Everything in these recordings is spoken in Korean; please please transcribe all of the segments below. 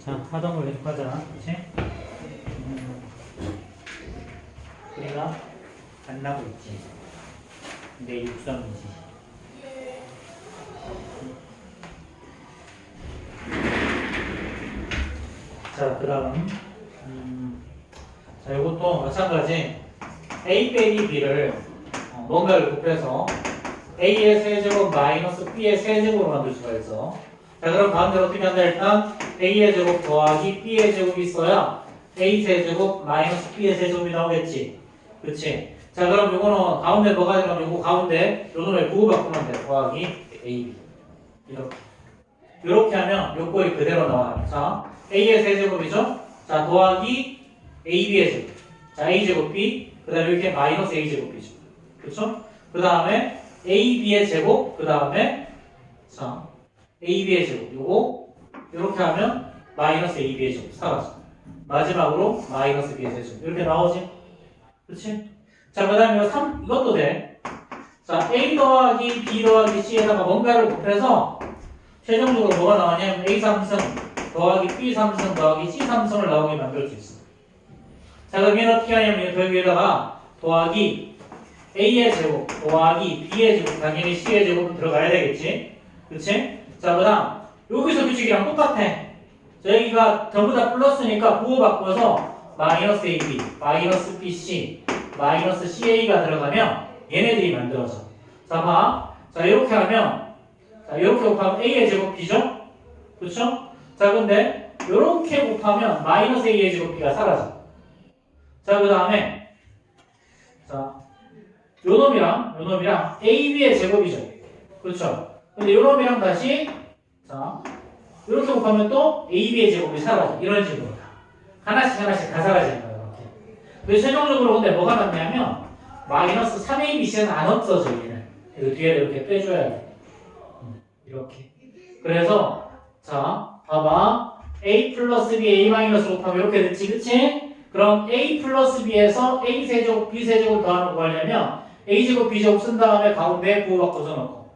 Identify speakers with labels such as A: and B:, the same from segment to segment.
A: 자, 하던 걸 계속 하자. 그치? 우리가 안 나고 있지. 근데 육성이지. 자, 그 다음. 자, 이것도 마찬가지. A 빼기 B를 뭔가를 곱해서 A의 세제곱 마이너스 B의 세제곱으로 만들 수가 있어. 자, 그럼 가운데 어떻게 한다? 일단 A의 제곱 더하기 B의 제곱이 있어야 A 세제곱 마이너스 B의 세제곱이 나오겠지. 그치? 자, 그럼 요거는 가운데 뭐가 되면 요거 가운데 요 놈에 부호 바꾸면 돼. 더하기 AB. 이렇게 하면 요꼴이 그대로 나와요. 자, A의 세제곱이죠? 자, 더하기 AB의 제곱. 자, A제곱 B. 그 다음에 이렇게 마이너스 A제곱이죠. 그쵸? 그 다음에 AB의 제곱. 그 다음에 자, AB의 제곱. 요거 이렇게 하면 마이너스 AB의 제곱 사라져. 마지막으로 마이너스 B의 제곱. 이렇게 나오지? 그치? 자, 그 다음에 이것도 돼. 자, A 더하기 B 더하기 C에다가 뭔가를 곱해서 최종적으로 뭐가 나오냐면 A 3승 더하기 B 3승 더하기 C 3승을 나오게 만들 수 있어. 자, 그럼 얘는 어떻게 하냐면 여기에다가 더하기 A의 제곱 더하기 B의 제곱 당연히 C의 제곱은 들어가야 되겠지. 그치? 자, 그 다음 여기서 규칙이랑 똑같아. 자, 여기가 전부 다 플러스니까 부호 바꿔서 마이너스 AB 마이너스 BC 마이너스 CA가 들어가면 얘네들이 만들어져. 자, 봐. 자, 이렇게 하면 자, 이렇게 곱하면 A의 제곱 B죠? 그쵸? 자, 근데 이렇게 곱하면 마이너스 A의 제곱 B가 사라져. 자, 그 다음에 자, 요 놈이랑 AB의 제곱이죠. 그렇죠? 근데 요 놈이랑 다시 자, 이렇게 곱하면 또 AB의 제곱이 사라져. 이런 식으로 하나씩 다 사라지는 거예요. 이렇게. 근데 최종적으로 근데 뭐가 남냐면 마이너스 3ABC는 안 없어져. 얘는 이 뒤에 이렇게 빼줘야 돼. 이렇게. 그래서 자, 봐봐. A 플러스 B A 마이너스 곱하면 이렇게 됐지, 그치? 그럼 A 플러스 B에서 A 세제곱 B 세제곱 더하는 거 하려면 A 제곱 B 제곱 쓴 다음에 가운데에 부호 바꿔서 넣고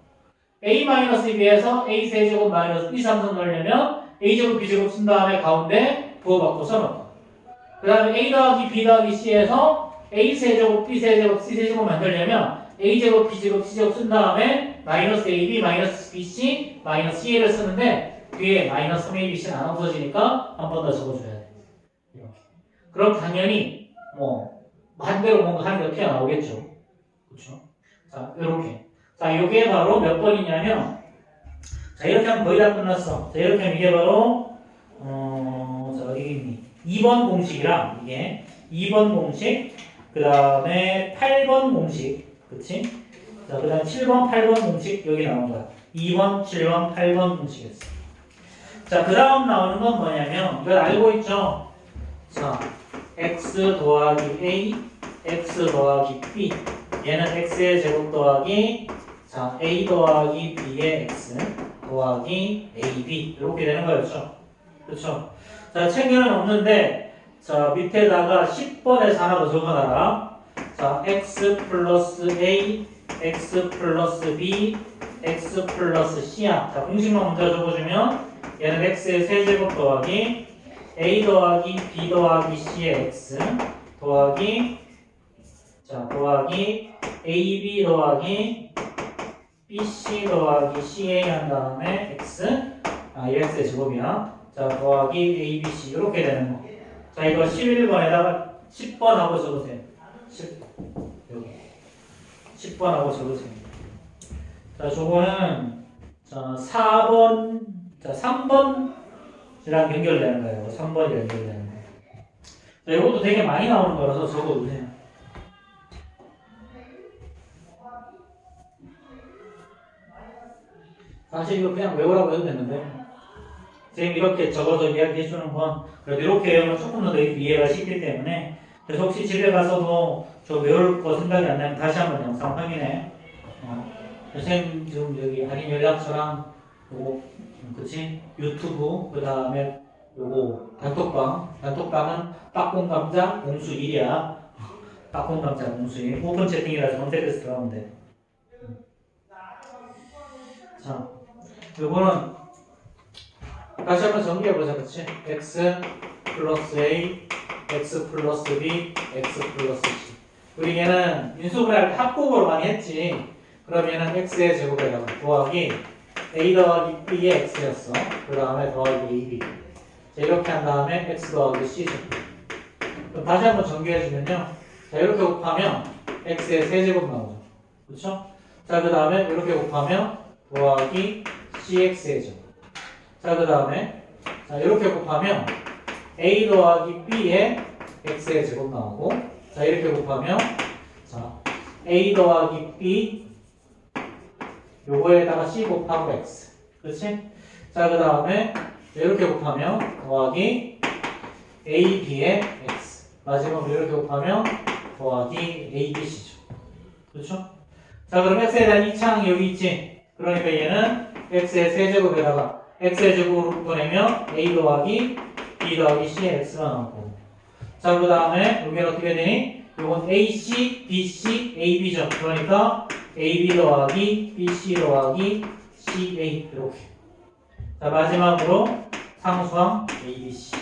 A: A 마이너스 B에서 A 세제곱 마이너스 B 3승 넣으려면 A 제곱 B 제곱 쓴 다음에 가운데 부호 바꿔서 넣고 그 다음에 A 더하기 B 더하기 C에서 A 세제곱 B 세제곱 C 세제곱 만들려면 A 제곱 B 제곱 C 제곱 쓴 다음에 마이너스 AB 마이너스 BC 마이너스 CA를 쓰는데 뒤에 마이너스 3ABC는 안 없어지니까 한 번 더 적어줘야 돼. 이렇게. 그럼 당연히 뭐 반대로 뭔가 하는 게 튀어나오겠죠. 그렇죠? 자, 이렇게. 자, 이게 바로 몇 번이냐면 자, 이렇게 하면 거의 다 끝났어. 자, 이렇게 하면 이게 바로 자, 어디 있니? 2번 공식이랑 이게 2번 공식 그 다음에 8번 공식 그치? 자, 그 다음에 7번, 8번 공식 여기 나온 거야. 2번, 7번, 8번 공식이었어. 자, 그 다음 나오는 건 뭐냐면 이걸 알고 있죠? 자, x 더하기 a, x 더하기 b 얘는 x의 제곱 더하기 자, a 더하기 b의 x 더하기 ab 이렇게 되는 거였죠. 그렇죠? 자, 책에는 없는데 자, 밑에다가 10번에서 하나 더 적어놔라. 자, x 플러스 a, x 플러스 b, x 플러스 c야. 자, 공식만 먼저 적어주면 얘는 x의 세제곱 더하기 a 더하기 b 더하기 c의 x 더하기 자, 더하기 ab 더하기 bc 더하기 ca 한 다음에 x 이 x의 제곱이야. 자, 더하기 abc 이렇게 되는 거. 자, 이거 11번에다가 10번 하고 적으세요. 10번 여기 10번 하고 적으세요. 자, 저거는 자 4번 자 3번이랑 연결되는 거예요. 3번이 연결되는 거. 자, 이것도 되게 많이 나오는 거라서 적어두세요. 사실 이거 그냥 외우라고 해도 되는데 선생님 이렇게 적어서 이야기해 주는 건 그래도 이렇게 외우면 조금 더 이해가 쉽기 때문에 그래서 혹시 집에 가서도 저 외울 거 생각이 안 나면 다시 한번 영상 확인해. 선생님 지금 여기 할인 연락처랑 요거 그치? 유튜브 그 다음에 요거 단톡방은 빠꼼감자 공수 1이야. 빠꼼감자 공수 1 오픈 채팅이라서 검색해서 들어가면 돼. 자, 요거는 다시 한번 정리해보자, 그치? x 플러스 a, x 플러스 b, x 플러스 c. 우리 얘는 인수분해할 때 합곡으로 많이 했지. 그럼 얘는 x의 제곱에다가 더하기 a 더하기 b의 x였어. 그 다음에 더하기 ab. 자, 이렇게 한 다음에 x 더하기 c죠. 그럼 다시 한번 정리해주면요. 자, 이렇게 곱하면 x의 세제곱 나오죠. 그쵸? 자, 그 다음에 이렇게 곱하면 더하기 cx의 제곱. 자, 그 다음에 자, 이렇게 곱하면 a 더하기 b의 x의 제곱 나오고, 자, 이렇게 곱하면 자, a 더하기 b 요거에다가 c 곱하고 x. 그렇지? 자, 그 다음에 이렇게 곱하면 더하기 a b의 x. 마지막으로 이렇게 곱하면 더하기 a b c죠. 그렇죠? 자, 그럼 x에 대한 이차항이 여기 있지. 그러니까 얘는 x의 세제곱에다가 x의 제곱으로 보내면 a 더하기 b 더하기 c의 x가 나오고, 자, 그 다음에 여기는 어떻게 되니? 이건 ac, bc, ab죠. 그러니까 ab 더하기 bc 더하기 ca 이렇게. 자, 마지막으로 상수항 abc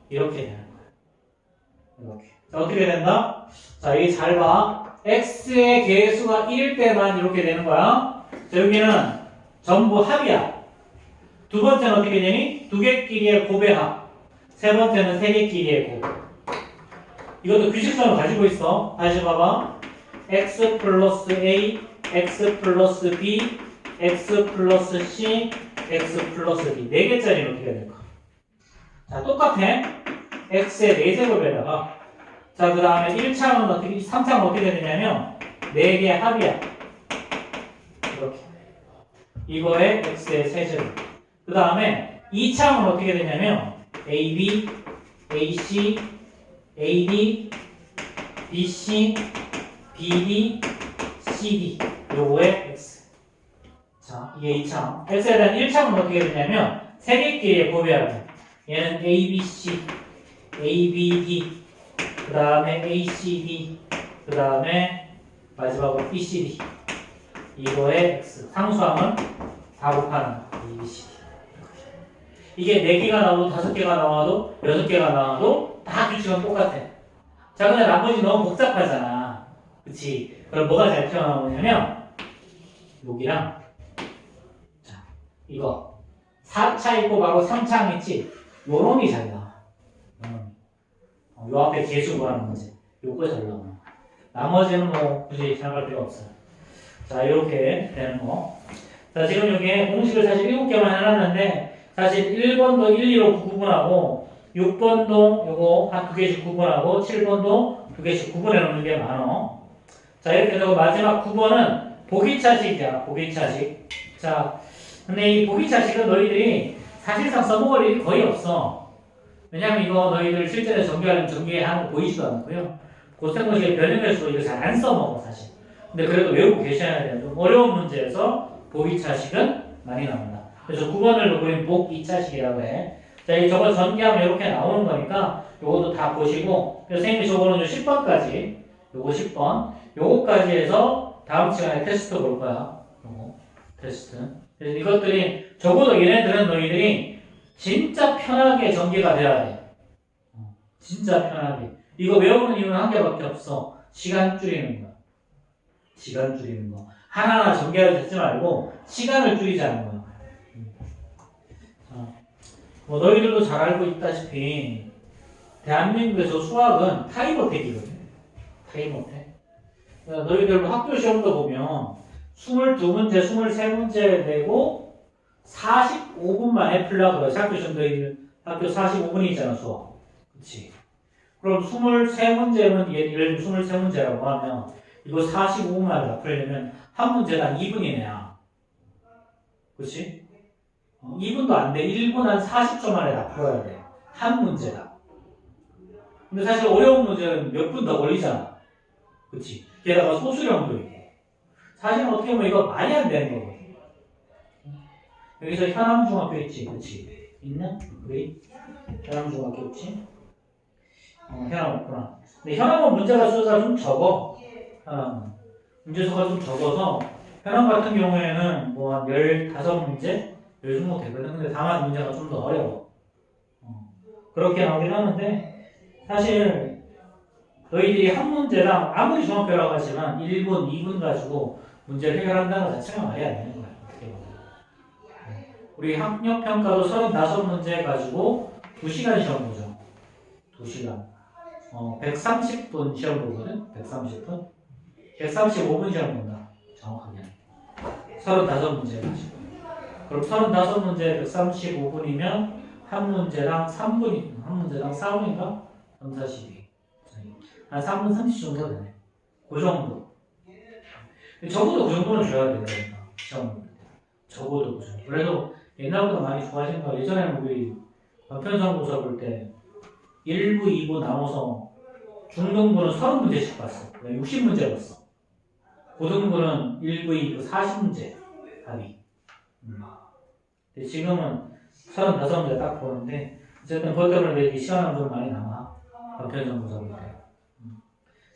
A: 이렇게 되는 거예요. 이렇게. 자, 어떻게 된다? 자, 여기 잘 봐. x의 개수가 1일 때만 이렇게 되는 거야. 자, 여기는 전부 합이야. 두 번째는 어떻게 되니? 두 개끼리의 곱의 합. 세 번째는 세 개끼리의 곱. 이것도 규칙성을 가지고 있어. 다시 봐봐. x 플러스 a, x 플러스 b, x 플러스 c, x 플러스 d. 4개짜리는 어떻게 될까? 자, 똑같아. x의 4제곱에다가 자, 그 다음에 1차항은 어떻게, 3차항은 어떻게 되냐면 4개의 합이야. 이렇게. 이거에 x의 세제곱. 그 다음에 2차항은 어떻게 되냐면 ab, ac, AD, BC, BD, CD 요거의 X. 자, 이게 2차항. X에 대한 1차항은 어떻게 되냐면 세 개끼리의 곱이야. 얘는 ABC, ABD, 그 다음에 ACD, 그 다음에 마지막으로 BCD. 이거의 X. 상수항은 4 곱하는 ABCD. 이게 4개가 나와도 5개가 나와도 6개가 나와도 다 규칙은 똑같아. 자, 근데 나머지 너무 복잡하잖아. 그치? 그럼 뭐가 잘 튀어나오냐면 여기랑 자, 이거 4차 있고 바로 3차항 있지? 요놈이 잘 나와. 요 앞에 개수 구하는 문제. 요거 잘 나와. 나머지는 뭐 굳이 생각할 필요 없어요. 자, 이렇게 되는 거. 자, 지금 여기에 공식을 사실 7개만 해놨는데 사실 1번도 1, 2로 구분하고 6번도 요거 한 2개씩 구분하고 7번도 2개씩 구분해 놓는 게 많어. 자, 이렇게 되고 마지막 9번은 보기차식이야. 보기차식. 자, 근데 이 보기차식은 너희들이 사실상 써먹을 일이 거의 없어. 왜냐면 이거 너희들 실전에 전개하려면 전개하는 거 보이지도 않고요. 고생고시에 변형해서 이거 잘 안 써먹어 사실. 근데 그래도 외우고 계셔야 돼요. 좀 어려운 문제에서 보기차식은 많이 나온다. 그래서 9번을 놓고 복 2차식이라고 해. 자, 저걸 전개하면 이렇게 나오는 거니까 요것도 다 보시고, 선생님이 저거는 10번까지, 요거 10번, 요거까지 해서 다음 시간에 테스트 볼 거야. 요거 테스트. 그래서 이것들이 적어도 얘네들은 너희들이 진짜 편하게 전개가 돼야 돼. 진짜 편하게. 이거 외우는 이유는 한 개밖에 없어. 시간 줄이는 거. 시간 줄이는 거. 하나하나 전개를 듣지 말고 시간을 줄이자는 거야. 뭐 너희들도 잘 알고 있다시피 대한민국에서 수학은 타임어택이거든. 타임어택. 그러니까 너희들 학교 시험도 보면 22문제, 23문제 내고 45분 만에 풀려고 그래. 학교 시험 너희들 학교 45분이잖아 수학. 그치? 그럼 23문제는 예를 들면 23문제라고 하면 이거 45분 만에 다 풀려면 한 문제당 2분 이내야. 그치? 2분도 안 돼. 1분 한 40초 만에 다 풀어야 돼. 한 문제다. 근데 사실 어려운 문제는 몇 분 더 걸리잖아. 그치? 게다가 소수령도 있고. 사실은 어떻게 보면 이거 말이 안 되는 거거든. 여기서 현암중학교 있지? 그치? 있나? 우리? 현암중학교 있지? 현암 없구나. 근데 현암은 문제가 수가 좀 적어. 문제 수가 좀 적어서 현암 같은 경우에는 뭐 한 15문제? 요즘 못되거든. 근데 다만 문제가 좀 더 어려워. 그렇게 나오긴 하는데 사실 너희들이 한 문제랑 아무리 중학교라고 하지만 1분, 2분 가지고 문제를 해결한다는 것 자체가 말이 안 되는 거야. 어떻게 보면. 우리 학력평가도 35문제 가지고 2시간 시험 보죠. 2시간. 130분 시험 보거든? 130분? 135분 시험 본다. 정확하게. 35문제 가지고. 그럼 35문제 135분이면 한 문제당 3분이, 한 문제당 4분인가? 3, 42. 한 3분 30초 정도 되네. 그 정도. 적어도 그 정도는 줘야 돼, 그러니까. 시험 볼 때. 적어도 그 정도. 그래도 옛날보다 많이 좋아진 거야. 예전에는 우리 단편성고사 볼 때 1부, 2부 나눠서 중등부는 30문제씩 봤어. 60문제 봤어. 고등부는 1부, 2부 40문제 답이. 근데 지금은 35문제 딱 보는데 어쨌든 그것 때문에 내 시간은 좀 많이 남아. 단편성고사 볼 때.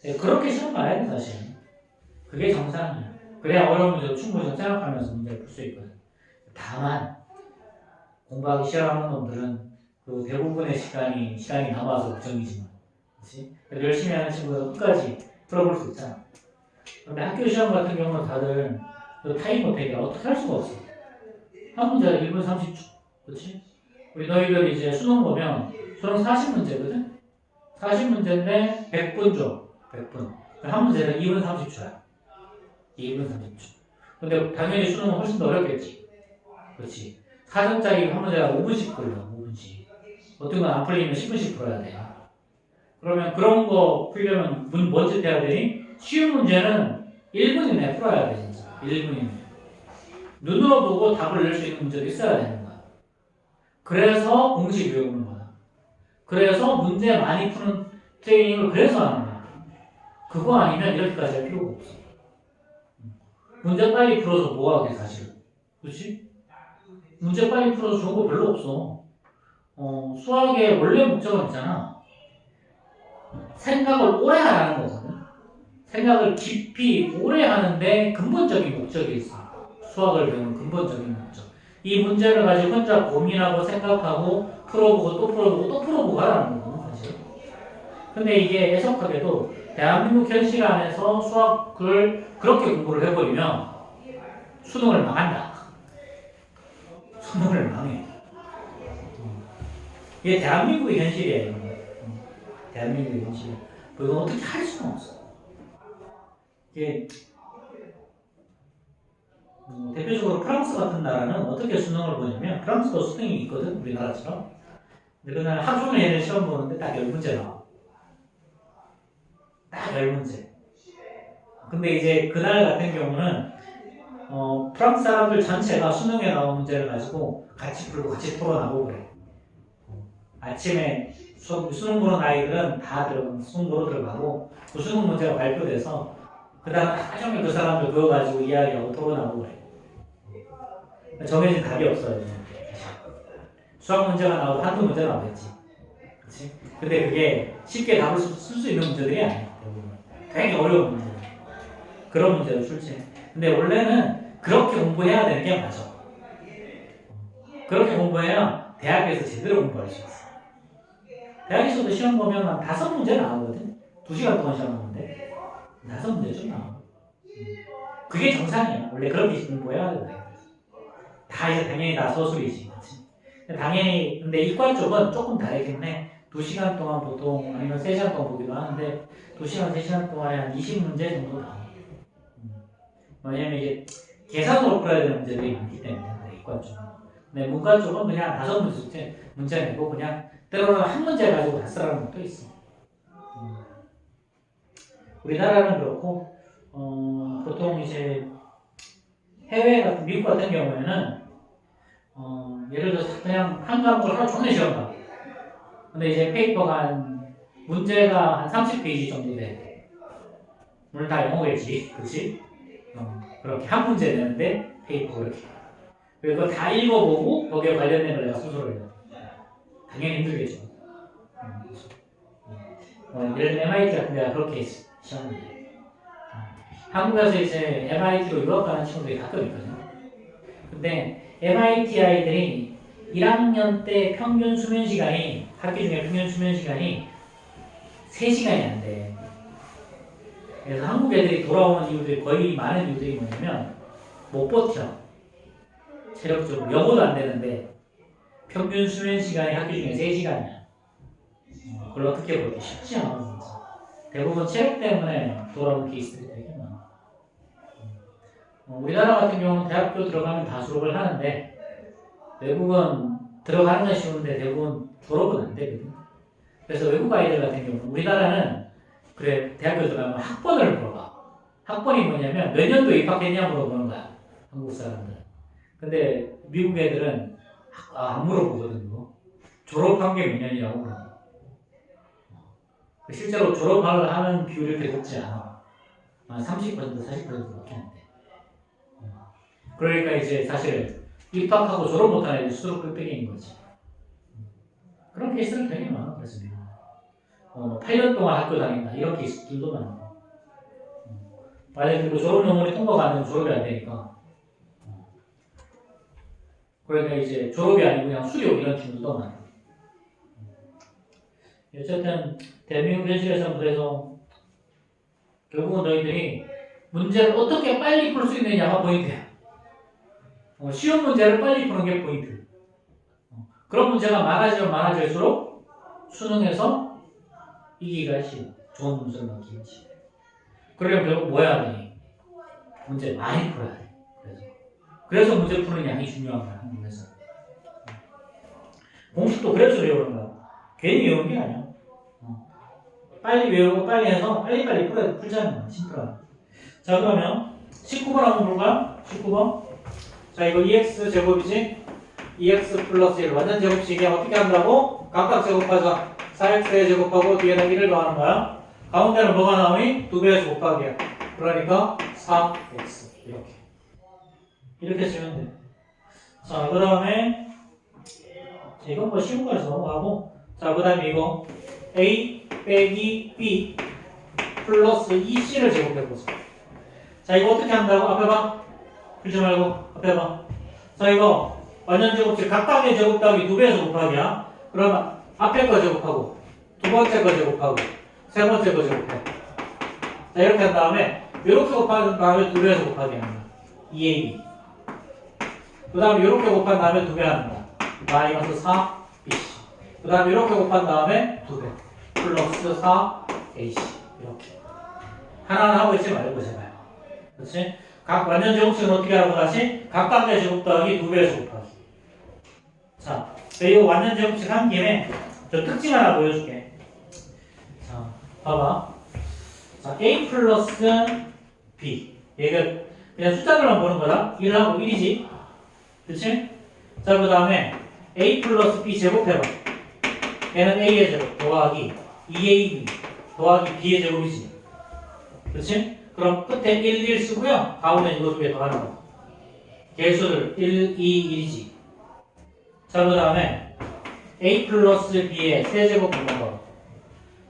A: 네, 그렇게 시험 봐야 돼 사실. 그게 정상이야. 그래야 어려운 문제도 충분히 좀 생각하면서 문제를 풀 수 있거든. 다만 공부하기 싫어하는 놈들은 그 대부분의 시간이 남아서 걱정이지만, 그렇지? 그래도 열심히 하는 친구들 끝까지 풀어볼 수 있잖아. 근데 학교 시험 같은 경우는 다들 타임 어택이야. 어떻게 할 수가 없어. 한 문제가 1분 30초, 그렇지? 우리 너희들 이제 수능 보면 수능 40문제거든. 40문제인데 100분 줘. 100분. 한 문제는 2분 30초야. 2분 30초. 근데 당연히 수능은 훨씬 더 어렵겠지. 그렇지. 4점짜리 한 문제가 5분씩 풀려. 5분씩. 어떤 건 안 풀리면 10분씩 풀어야 돼. 그러면 그런 거 풀려면 뭔지 해야 되니? 쉬운 문제는 1분 이내에 풀어야 돼. 진짜. 1분 이내에. 눈으로 보고 답을 낼 수 있는 문제도 있어야 되는 거야. 그래서 공식 외우는 거야. 그래서 문제 많이 푸는 트레이닝을 그래서 하는 거야. 그거 아니면 이렇게까지 할 필요가 없어. 문제 빨리 풀어서 뭐하게 사실. 그렇지? 문제 빨리 풀어서 좋은 거 별로 없어. 수학의 원래 목적은 있잖아. 생각을 오래 하라는 거거든. 생각을 깊이 오래 하는데 근본적인 목적이 있어. 수학을 배우는 근본적인 목적. 이 문제를 가지고 혼자 고민하고 생각하고 풀어보고 또 풀어보고 또 풀어보고 하라는 거거든, 사실. 근데 이게 애석하게도 대한민국 현실 안에서 수학을 그렇게 공부를 해버리면 수능을 망한다. 수능을 망해. 이게 대한민국의 현실이에요. 대한민국의 현실. 이건 어떻게 할 수는 없어. 이게 대표적으로 프랑스 같은 나라는 어떻게 수능을 보냐면 프랑스도 수능이 있거든, 우리나라처럼. 근데 그날 하루 종일 애들 시험 보는데 딱 10문제 나와. 딱 10문제. 근데 이제 그날 같은 경우는 프랑스 사람들 전체가 수능에 나온 문제를 가지고 같이 풀고 같이 토론하고 그래. 아침에 수능 보는 아이들은 다 수능 보러 들어가고 그 수능 문제가 발표돼서 그 다음 하루 종일 그 사람들 그거 가지고 이야기하고 토론하고 그래. 정해진 답이 없어요. 수학 문제가 나오고 한두 문제 나오겠지. 그치? 근데 그게 쉽게 답을 쓸 수 있는 문제들이 아니야. 되게 어려운 문제. 그런 문제도 출제해. 근데 원래는 그렇게 공부해야 되는 게 맞아. 그렇게 공부해야 대학에서 제대로 공부할 수 있어. 대학에서도 시험 보면 한 5문제 나오거든? 2시간 동안 시험 보는데 5문제 좀 나와. 그게 정상이야. 원래 그렇게 공부해야 돼. 다 이제 당연히 다 서술이지. 그치? 당연히 근데 이과 쪽은 조금 다르긴 해. 2시간 동안 보통 아니면 3시간 동안 보기도 하는데 2시간, 3시간 동안에 한 20문제 정도 나와. 왜냐면 이게 계산으로 풀어야 되는 문제들이 많기 때문에 이과 쪽은. 근데 문과 쪽은 그냥 5문제 문제 내고 그냥 때로는 한 문제 가지고 다 쓰라는 것도 있어. 우리나라는 그렇고 보통 이제 해외 같은 미국 같은 경우에는 예를 들어서 그냥 한 과목을 하루 종일 시험 봐. 근데 이제 페이퍼가 문제가 한 30페이지 정도 돼. 물론 다 영어겠지, 그렇지? 그렇게 한 문제 내는데 페이퍼 그렇게. 그리고 그걸 다 읽어보고 거기에 관련된 걸 내가 순서를 해요. 당연히 힘들겠죠. 예를 들면 MIT 같은 데가 그렇게 시험을 해요. 한국에서 이제 MIT로 유학 가는 친구들이 가끔 있거든요. 근데 MIT 아이들이 1학년 때 평균 수면 시간이 학기 중에 평균 수면 시간이 3시간이 안 돼. 그래서 한국 애들이 돌아오는 이유들이 거의 많은 이유들이 뭐냐면 못 버텨. 체력적으로 영어도 안 되는데 평균 수면 시간이 학기 중에 3시간이야. 그걸 어떻게 보기 쉽지 않아 진짜. 대부분 체력 때문에 돌아오는 케이스들이 되게 많아. 우리나라 같은 경우는 대학교 들어가면 다 졸업을 하는데 외국은 들어가는 건 쉬운데 대부분 졸업은 안 되거든. 그래서 외국 아이들 같은 경우는 우리나라는 그래 대학교 들어가면 학번을 물어봐. 학번이 뭐냐면 몇 년도에 입학했냐 물어보는 거야. 한국 사람들은. 근데 미국 애들은 안 물어보거든. 졸업한 게 몇 년이라고 물어봐. 실제로 졸업하는 비율이 그렇게 높지 않아. 한 30%, 40%밖에 안 돼. 그러니까 이제 사실 입학하고 졸업 못한 애들이 수두룩 빽빽인 거지. 그런 케이스는 되게 많아. 그래서 8년 동안 학교 다닌다. 이런 케이스들도 많고. 만약에 그리고 졸업 논문이 통과가 안 되면 졸업이 안 되니까. 그러니까 이제 졸업이 아니고 그냥 수료 이런 친구들도 많아. 어쨌든 대한민국 현실에서는 그래서 결국은 너희들이 문제를 어떻게 빨리 풀 수 있느냐가 포인트야. 쉬운 문제를 빨리 푸는 게 포인트. 그런 문제가 많아지면 많아질수록 수능에서 이기가 쉬워. 좋은 문제를 넣기가 쉬워. 그러려면 결국 뭐 해야 되니? 문제 많이 풀어야 돼. 그래서 문제 푸는 양이 중요한 거야. 한국에서. 공식도 그래서 외우는 거야. 괜히 외우는 게 아니야. 빨리 외우고 빨리 해서 빨리빨리 풀자는 거야. 심플하게. 자, 그러면 19번 한번 볼까요? 19번. 자, 이거 2x 제곱이지? 2x 플러스 1 완전 제곱식이 어떻게 한다고? 각각 제곱하자. 4x에 제곱하고 뒤에다 1을 더하는 거야. 가운데는 뭐가 나오니? 2배의 곱하기야. 그러니까 4x 이렇게 쓰면 돼. 자, 그 다음에 이건 뭐 쉬운 거라서 넘어가고, 자, 그 다음에 이거 a 빼기 b 플러스 2c를 제곱해보자. 자, 이거 어떻게 한다고? 앞에 봐. 풀지 말고 앞에 봐. 자, 이거 완전 제곱식 각각의 제곱 더하기 2배에서 곱하기야. 그러면 앞에 거 제곱하고 두 번째 거 제곱하고 세 번째 거 제곱해. 자, 이렇게 한 다음에 이렇게 곱한 다음에 2배에서 곱하기 하는 거야. 2ab. 그 다음에 이렇게 곱한 다음에 2배 하는 거야. 마이너스 4bc. 그 다음에 이렇게 곱한 다음에 2배 플러스 4ac. 이렇게 하나는 하고 있지 말고 제발. 그렇지? 각 완전 제곱식은 어떻게 하라고 다시? 각각의 제곱 더하기 2배에서 곱하기. 자, 이거 완전 제곱식 한 김에 저 특징 하나 보여줄게. 자, 봐봐. 자, a 플러스 b. 얘가 그냥 숫자들만 보는 거다. 1하고 1이지. 그치? 자, 그 다음에 a 플러스 b 제곱해봐. 얘는 a의 제곱 더하기 2ab 더하기 b의 제곱이지. 그치? 그럼 끝에 1, 1 쓰고요. 가운데 이거 2개 더하는 거. 개수를 1, 2, 1이지. 자, 그 다음에 a 플러스 b의 세제곱 붙는 거.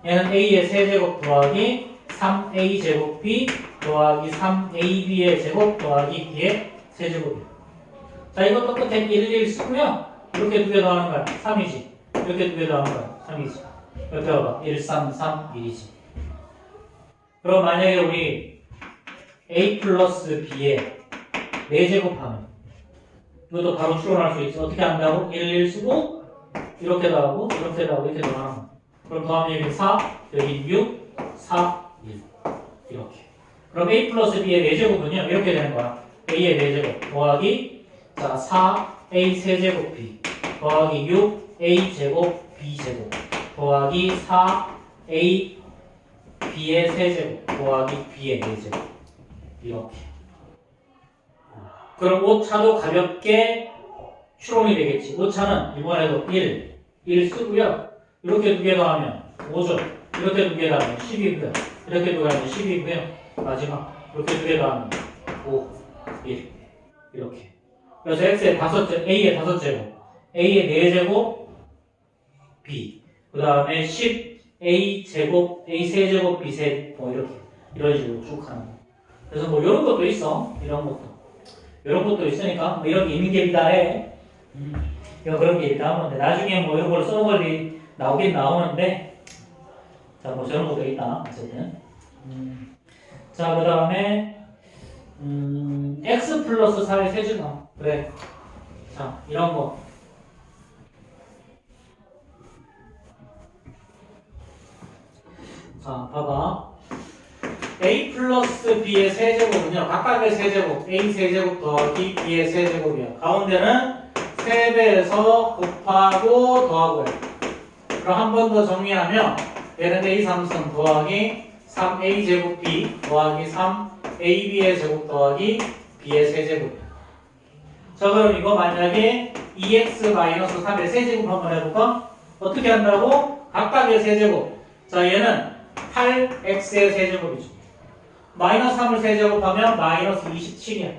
A: 얘는 a의 세제곱 더하기 3a 제곱 b 더하기 3ab의 제곱 더하기 b의 세제곱이야. 자, 이것도 끝에 1, 1 쓰고요. 이렇게 2개 더하는 거야. 3이지. 이렇게 2개 더하는 거야. 3이지. 이렇게 봐봐. 1, 3, 3, 1이지. 그럼 만약에 우리 a 플러스 b에 4제곱하면 이것도 바로 추론할 수 있지. 어떻게 한다고? 1, 1 쓰고 이렇게 더하고 이렇게 더하고 이렇게 더하는 거. 그럼 더하면 여기 4, 여기 6, 4, 1 이렇게. 그럼 a 플러스 b의 4제곱은요 이렇게 되는 거야. a의 4제곱 더하기 자 4a 세제곱 b 더하기 6a 제곱 b 제곱 더하기 4a b의 세제곱 더하기 b의 4제곱 이렇게. 그럼 오차도 가볍게 추론이 되겠지. 오차는 이번에도 1 쓰고요. 이렇게 2개 더하면 5죠. 이렇게 2개 더하면 10이고요. 이렇게 2개 더하면 10이고요. 마지막 이렇게 2개 더하면 5, 1 이렇게. 그래서 x의 5제곱, a의 5제곱, a의 4제곱, b 그 다음에 10 a 제곱, a 세제곱, b 세 뭐 이렇게 이런 식으로 쭉 하는 거. 그래서 뭐 이런 것도 있어. 이런 것도. 이런 것도 있으니까 뭐 이런 게 있는 게 해. 이거 그런 게 있다 하면 돼. 나중에 뭐 이런 걸 써는 걸 나오긴 나오는데 자 뭐 저런 것도 있다 어쨌든. 자 그 다음에 x 플러스 4의 세제곱 그래. 자 이런 거. 자 봐봐. a 플러스 b의 세제곱은요 각각의 세제곱 a 세제곱 더하기 b의 세제곱이야. 가운데는 3배에서 곱하고 더하고요. 그럼 한 번 더 정리하면 얘는 a 3승 더하기 3a 제곱 b 더하기 3ab의 제곱 더하기 b의 세제곱이야. 자 그럼 이거 만약에 2x-3의 세제곱 한번 해볼까? 어떻게 한다고? 각각의 세제곱. 자 얘는 8x의 세제곱이죠. 마이너스 3을 세제곱하면 마이너스 27이야.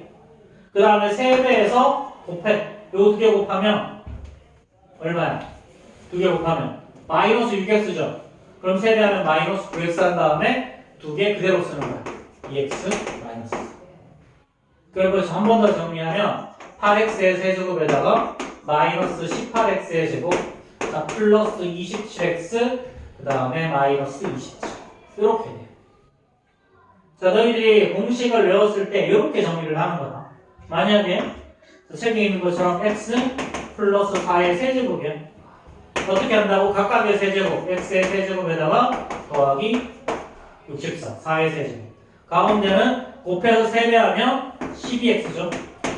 A: 그 다음에 3배에서 곱해. 요거 2개 곱하면 얼마야? 2개 곱하면 마이너스 6x죠. 그럼 3배하면 마이너스 9x 한 다음에 2개 그대로 쓰는 거야. 2x 마이너스. 그래서 한 번 더 정리하면 8x의 세제곱에다가 마이너스 18x의 제곱, 자 플러스 27x, 그 다음에 마이너스 27. 이렇게 돼요. 자 너희들이 공식을 외웠을 때 이렇게 정리를 하는 거다. 만약에 책에 있는 것처럼 x 플러스 4의 세제곱이야. 어떻게 한다고? 각각의 세제곱, x의 세제곱에다가 더하기 64, 4의 세제곱. 가운데는 곱해서 3배하면 12x죠.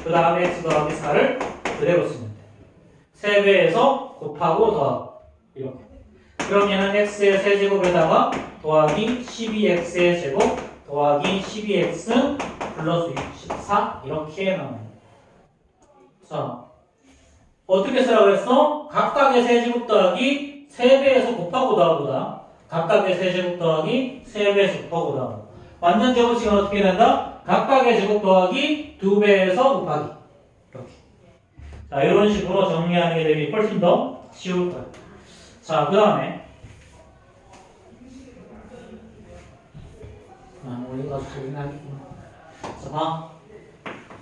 A: 그 다음에 x 더하기 4를 그대로 쓰면 돼. 3배에서 곱하고 더하고 이렇게. 그럼 얘는 x의 세제곱에다가 더하기 12x의 제곱 더하기 12x 플러스 64 이렇게 나옵니다. 자, 어떻게 쓰라고 했어? 각각의 세제곱 더하기 3배에서 곱하고 더하고다. 각각의 세제곱 더하기 3배에서 곱하고 더하고. 완전 제곱식은 어떻게 된다? 각각의 제곱 더하기 2배에서 곱하기. 이렇게. 자, 이런 식으로 정리하는 게 되게 훨씬 더 쉬울 거예요. 자, 그 다음에. 우리가 저기 하겠구나.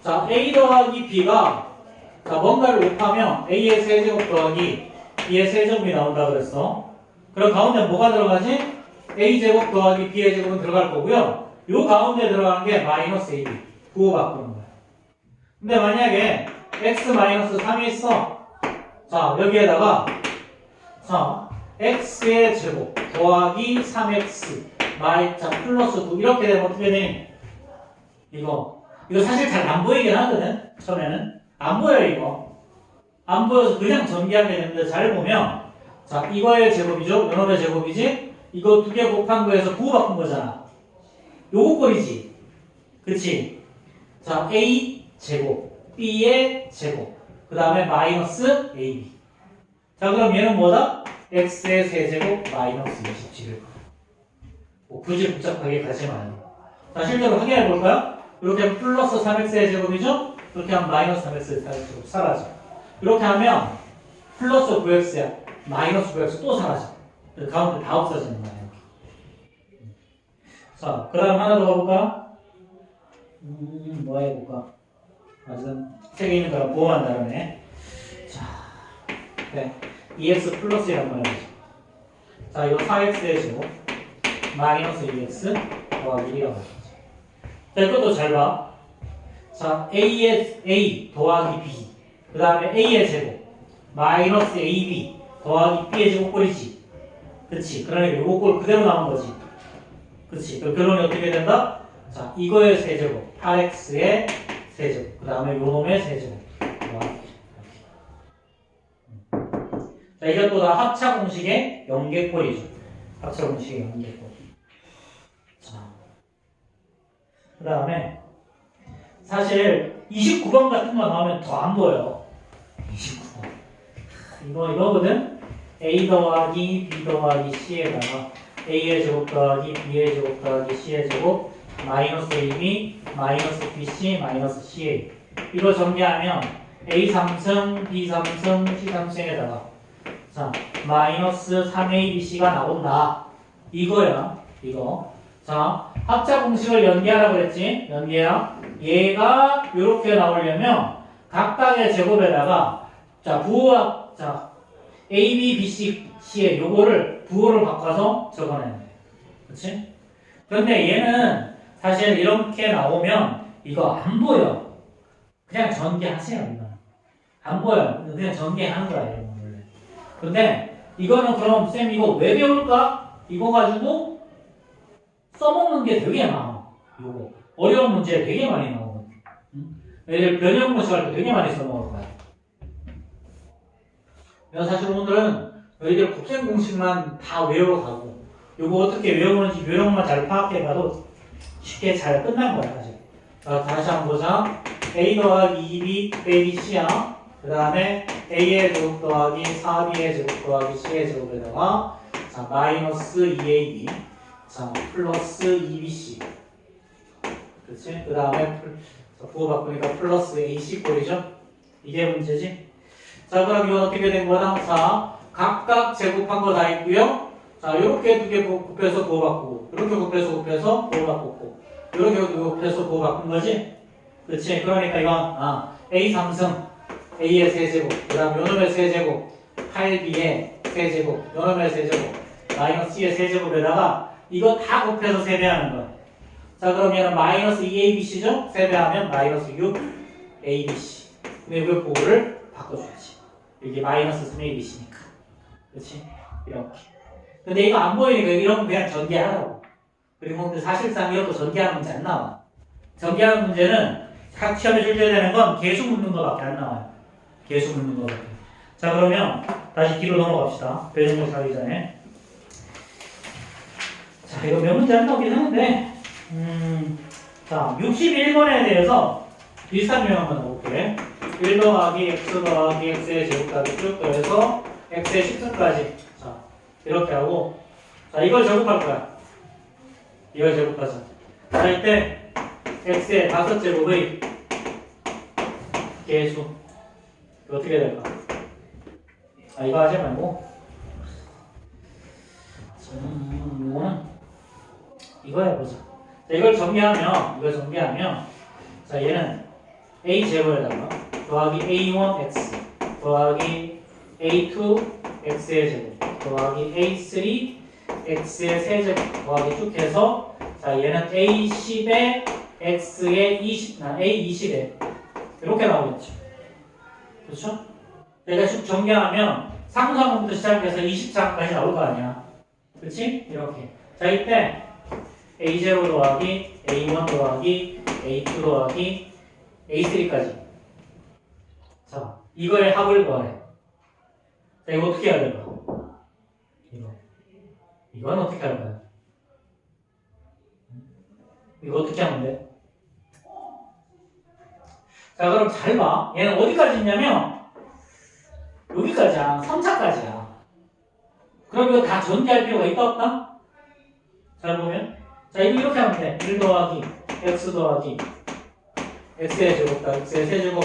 A: 자, A 더하기 B가 자, 뭔가를 곱하면 A의 세제곱 더하기 B의 세제곱이 나온다 그랬어. 그럼 가운데 뭐가 들어가지? A제곱 더하기 B의 제곱은 들어갈 거고요. 요 가운데 들어가는 게 마이너스 AB. 부호 바꾸는 거야. 근데 만약에 x-3이 있어. 자, 여기에다가 자, x의 제곱 더하기 3x 자, 플러스 9 이렇게 되면 어떻게 되니? 이거 사실 잘 안 보이긴 하거든. 처음에는 안 보여. 이거 안 보여서 그냥 전개하게 되는데 잘 보면 자 이거의 제곱이죠. 요놈의 제곱이지. 이거 2개 곱한 거에서 부호 바꾼 거잖아. 요거 꼴이지. 그치? 자 a 제곱 b의 제곱 그 다음에 마이너스 ab. 자 그럼 얘는 뭐다? x의 세제곱 마이너스 27일 거야. 뭐 굳이 복잡하게 가지 마요. 자 실제로 확인해 볼까요? 이렇게 하면 플러스 3x의 제곱이죠? 이렇게 하면 마이너스 3x의 제곱 사라져. 이렇게 하면 플러스 9x야. 마이너스 9x 또 사라져. 가운데 다 없어지는 거야. 자, 그 다음 하나 더 가볼까? 뭐 해볼까? 아직은 책에 있는 거랑 보호한 다음에. 자, 네. 2x 플러스 1 한번 해보자. 자, 이거 4x의 제곱. 마이너스 2x 더하기 1이라고 하죠. 자, 이것도 잘 봐. 자, A 더하기 B. 그 다음에 A의 제곱. 마이너스 AB 더하기 B의 제곱 꼴이지. 그치. 그러니까 요거 꼴 그대로 나온 거지. 그치. 그 결론이 어떻게 된다? 자, 이거의 세제곱. 8x의 세제곱. 그 다음에 요놈의 세제곱. 자, 이것도 다 합차 공식의 연계꼴이죠. 합차 공식의 연계꼴. 자, 그 다음에 사실 29번 같은 거 나오면 더 안 보여. 29번. 이거거든? A 더하기 B 더하기 C에다가 A의 제곱 더하기 B의 제곱 더하기 C의 제곱 마이너스 AB 마이너스 BC 마이너스 CA. 이거 정리하면 A 3승 B 3승 C 3승에다가 자 마이너스 3ABC가 나온다. 이거야. 이거. 자 합차 공식을 연계하라고 그랬지? 연계야. 얘가 이렇게 나오려면 각각의 제곱에다가 자 부호와 자 A, B, B, C의 요거를 부호를 바꿔서 적어내는 거예요. 그렇지? 그런데 얘는 사실 이렇게 나오면 이거 안 보여. 그냥 전개하세요. 이거 안 보여. 그냥 전개하는 거야 이런 거 원래. 근데 이거는 그럼 쌤 이거 왜 배울까? 이거 가지고 써먹는 게 되게 많아. 요거 어려운 문제 되게 많이 나오거든. 애들 변형 공식할 때 되게 많이 써먹을 거야. 그래서 사실 오늘은 너희들 곱셈 공식만 다 외워가고 요거 어떻게 외우는지 요령만 잘 파악해봐도 쉽게 잘 끝난 거야 사실. 자, 다시 한번 보자. A 더하기 2B 빼기 C야. 그 다음에 A의 제곱 더하기 4B의 제곱 더하기 C의 제곱에다가 자 마이너스 2AB 자 플러스 2BC 그치? 그 다음에 부호 바꾸니까 플러스 AC 꼴이죠? 이게 문제지? 자 그럼 이건 어떻게 된 거다? 자 각각 제곱한 거 다 있고요. 자 요렇게 두 개 곱해서 부호 바꾸고 요렇게 곱해서 부호 바꾸고 요렇게 곱해서 부호 바꾼 거지? 그치? 그러니까 이건 A 3승 A의 세제곱 그 다음 요놈의 세제곱 8B의 세제곱 요놈의 세제곱 마이너스 C의 세제곱에다가 이거 다 곱해서 세배하는 거야. 자 그럼 얘는 마이너스 2ABC죠? 세배하면 마이너스 6ABC 근데 이거 부호를 바꿔줘야지. 이게 마이너스 3ABC니까 그렇지? 이렇게. 근데 이거 안 보이니까 이런 거 그냥 전개하라고. 그리고 근데 사실상 이것도 전개하는 문제 안 나와. 전개하는 문제는 각 시험에 출제되는 건 계수 묻는 거밖에 안 나와요. 계수 묻는 거밖에. 자 그러면 다시 뒤로 넘어갑시다. 배정력 하기 전에. 자 이거 몇 문제 안 나오긴 하는데 자 61번에 대해서 비슷한 유형 한번 해볼게. 1 더하기 x 더하기 x의 제곱까지 쭉 더해서 x의 10승까지 자 이렇게 하고 자 이걸 제곱할 거야. 이걸 제곱하자. 자 이때 x의 5제곱의 계수 이거 어떻게 될까? 이거 하지 말고 이거는 이거 해보자. 자 이걸 정리하면 자 얘는 a 제곱에다가 더하기 a1x 더하기 a2 x의 제곱 더하기 a3 x의 세제곱 더하기 쭉 해서 자 얘는 a10에 x의 20, a20에 이렇게 나오겠죠. 그렇죠? 내가 쭉 정리하면 상수항부터 시작해서 20차까지 나올 거 아니야. 그렇지? 이렇게. 자 이때 a0 더하기 a1 더하기 a2 더하기 a3까지. 자 이거의 합을 구하래. 자 이거 어떻게 해야 될까? 이건 어떻게 할까요? 이거 어떻게 하면 돼? 자 그럼 잘 봐. 얘는 어디까지 있냐면 여기까지야. 3차까지야. 그럼 이거 다 전개할 필요가 있다 없다? 잘 보면 자 이거 이렇게 하면 돼. 1 더하기 x 더하기 x의 제곱 다 x의 세제곱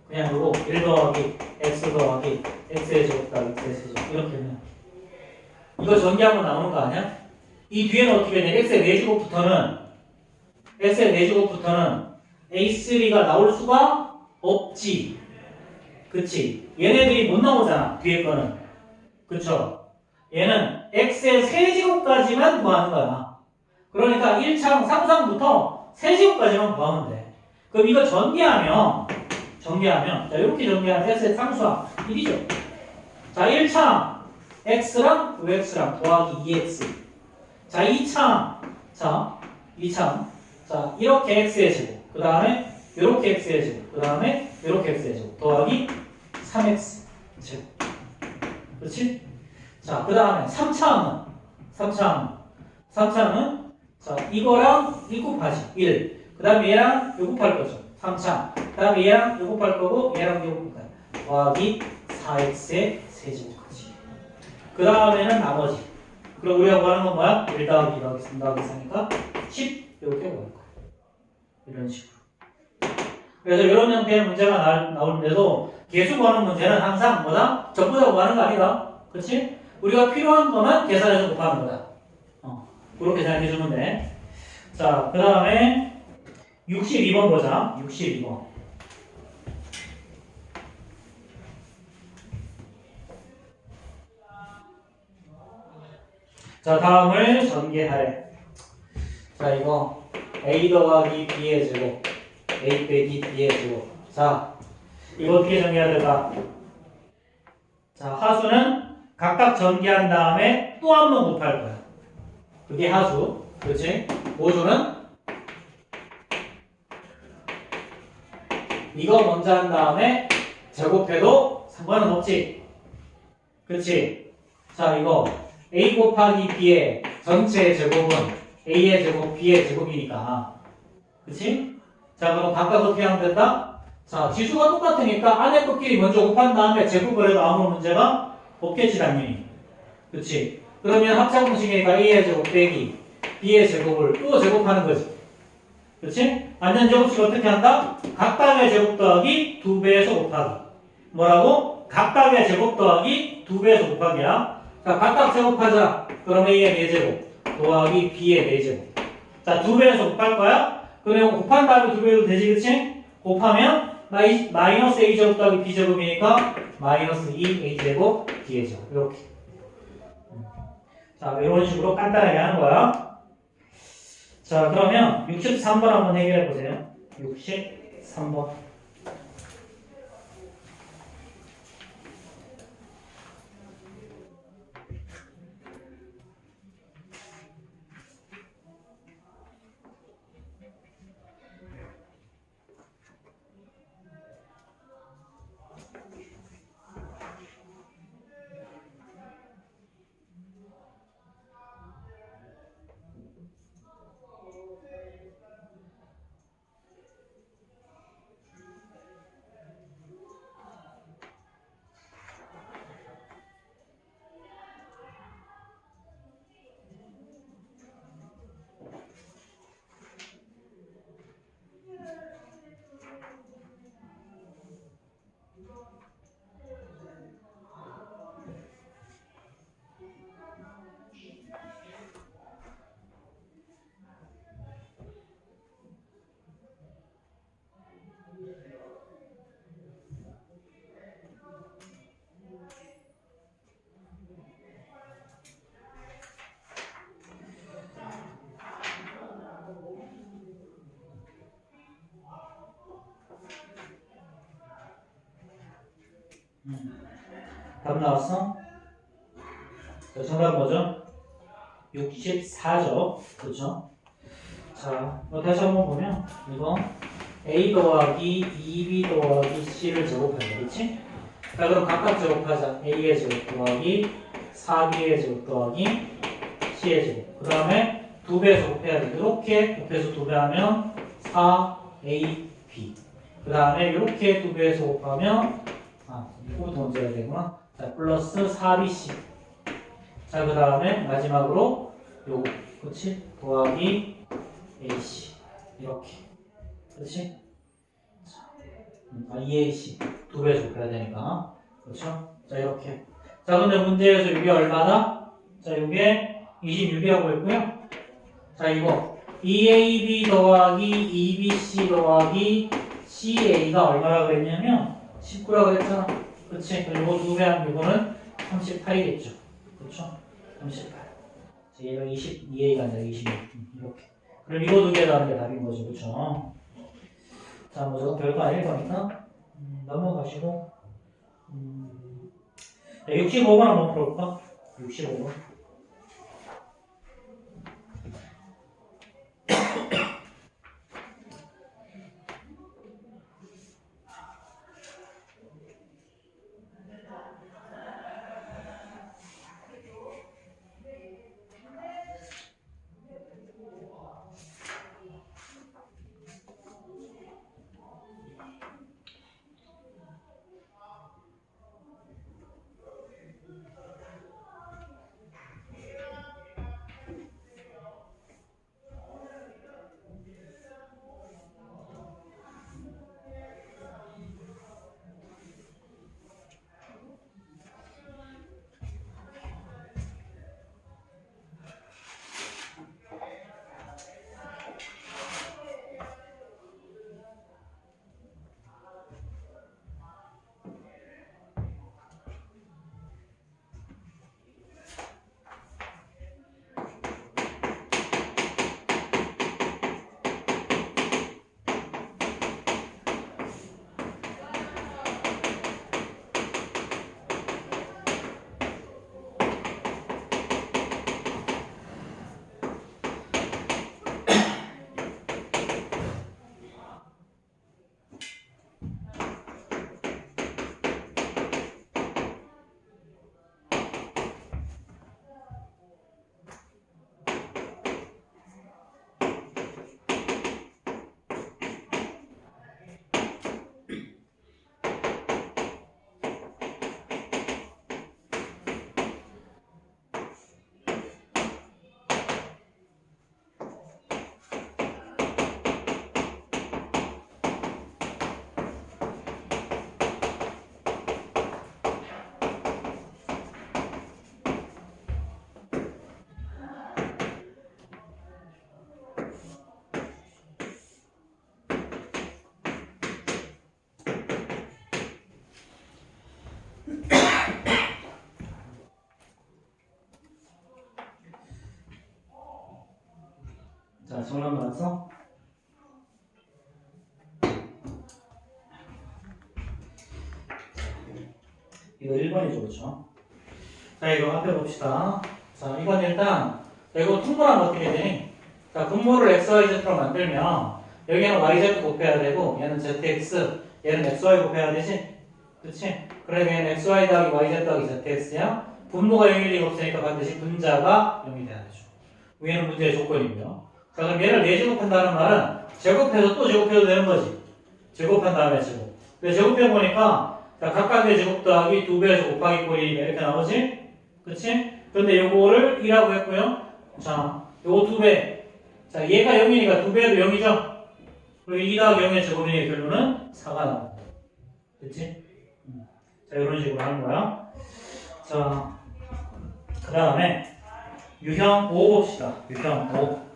A: 그냥 이거 1 더하기 x 더하기 x의 제곱 다 x의 세제곱 이렇게 되면 이거 전개하면 나오는 거 아니야? 이 뒤에는 어떻게 되냐? x의 4제곱부터는 a3가 나올 수가 없지. 그치? 얘네들이 못 나오잖아. 뒤에 거는. 그쵸? 얘는 x의 세제곱까지만 구하는 거야. 그러니까 1차항 상상부터 세제곱까지만 구하면 돼. 그럼 이거 전개하면 자 이렇게 전개하면 x의 상수항 1이죠. 자 1차항 x랑 9x랑 더하기 2x 자 2차항 자 이렇게 x의 제곱 그 다음에 이렇게 x의 제곱 그 다음에 이렇게 x의 제곱 더하기 3x 제곱 그렇지? 자 그 다음에 3차항은 자 이거랑 1 곱하지 1 그 다음에 얘랑 이거 곱할 거죠 3차항 그 다음에 얘랑 이거 곱할 거고 얘랑 이거 곱할 거야 더하기 4x의 세제곱까지 그 다음에는 나머지 그럼 우리가 구하는 건 뭐야? 1 더하기 2 더하기 3 더하기 4니까 10 이렇게 구할 거야 이런 식으로. 그래서 이런 형태의 문제가 나오는데도 계수 구하는 문제는 항상 뭐다? 전부 다 구하는 거 아니다. 그렇지? 우리가 필요한 것만 계산해서 곱하는 거다. 그렇게 생각해 주면 돼. 자, 그 다음에 62번 보자. 62번. 자, 다음을 전개하래. 자, 이거 a 더하기 b의 제곱, a 빼기 b의 제곱. 자, 이거 어떻게 전개해야 될까? 자, 하수는 각각 전개한 다음에 또 한 번 곱할 거야. 그게 하수. 그렇지? 모조는 이거 먼저 한 다음에 제곱해도 상관은 없지. 그렇지? 자, 이거 a 곱하기 b의 전체 제곱은 a의 제곱, b의 제곱이니까. 그치? 자, 그럼 각각 어떻게 하면 된다? 자, 지수가 똑같으니까 안에 것끼리 먼저 곱한 다음에 제곱을 해도 아무 문제가 없겠지, 당연히. 그치? 그러면 합차공식이니까 a의 제곱 빼기 b의 제곱을 또 제곱하는 거지. 그치? 완전 제곱식 어떻게 한다? 각각의 제곱 더하기 2배에서 곱하기. 뭐라고? 각각의 제곱 더하기 2배에서 곱하기야. 자, 각각 제곱하자. 그럼 a의 4제곱 더하기 b의 4제곱. 자, 2배에서 곱할 거야? 그럼 곱한 다음에 2배도 되지, 그치? 곱하면 마이너스 a제곱 더하기 b제곱이니까 마이너스 2a제곱 b제곱. 이렇게. 자, 이런 식으로 간단하게 하는 거야. 자, 그러면 63번 한번 해결해 보세요. 63번. 답 나왔어? 자, 정답 뭐죠? 64죠. 그렇죠? 자, 다시 한번 보면 이거 a 더하기 2b 더하기 c를 제곱하자. 그렇지? 자, 그럼 각각 제곱하자. a의 제곱 더하기 4b의 제곱 더하기 c의 제곱. 그 다음에 2배에서 곱해야 돼. 이렇게 곱해서 2배 하면 4ab. 그 다음에 이렇게 2배에서 곱하면 이거부터 먼저 해야 되구나. 자, 플러스 4bc. 자, 그 다음에 마지막으로 요거. 그치? 더하기 ac. 이렇게. 그치? 자, 2ac. 2배에서 곱해야 되니까. 그렇죠? 자, 이렇게. 자, 근데 문제에서 이게 얼마다? 자, 이게 26이라고 했고요. 자, 이거 2ab 더하기 2bc 더하기 ca가 얼마라고 그랬냐면 19라고 그랬잖아. 그치? 그리고 2배 하면 이거는 38이겠죠. 그렇죠? 38. 얘가 22a가 아니라 26. 이렇게. 그럼 이거 2개 나오는 게 답인 거죠. 그렇죠? 자, 뭐 저건 별거 아닐 거니까 넘어가시고 65번 한번 풀어볼까? 65번. 자, 정답 나왔어? 이거 1번이죠, 그렇죠? 자, 이거 앞에 봅시다. 자, 이건 일단 이거 통분하면 어떻게 되니? 자, 분모를 XYZ로 만들면 여기는 YZ 곱해야 되고 얘는 ZX, 얘는 XY 곱해야 되지? 그치? 그러면 얘는 XY 더하기 YZ 더하기 ZX야. 분모가 0일 리가 없으니까 반드시 분자가 0이 돼야 되죠. 위에는 문제의 조건이고요. 자, 그럼 얘를 4제곱한다는 말은 제곱해서 또 제곱해도 되는 거지. 제곱한 다음에 제곱. 근데 제곱해보니까 자, 각각의 제곱 더하기 2배에서 곱하기 꼴이 이렇게 나오지? 그치? 그런데 요거를 2라고 했고요. 자, 요거 2배. 자, 얘가 0이니까 2배도 0이죠? 그리고 2 더하기 0의 제곱이니까 결론은 4가 나온다. 그치? 자, 이런 식으로 하는 거야. 자, 그 다음에 유형 5 봅시다. 유형 5.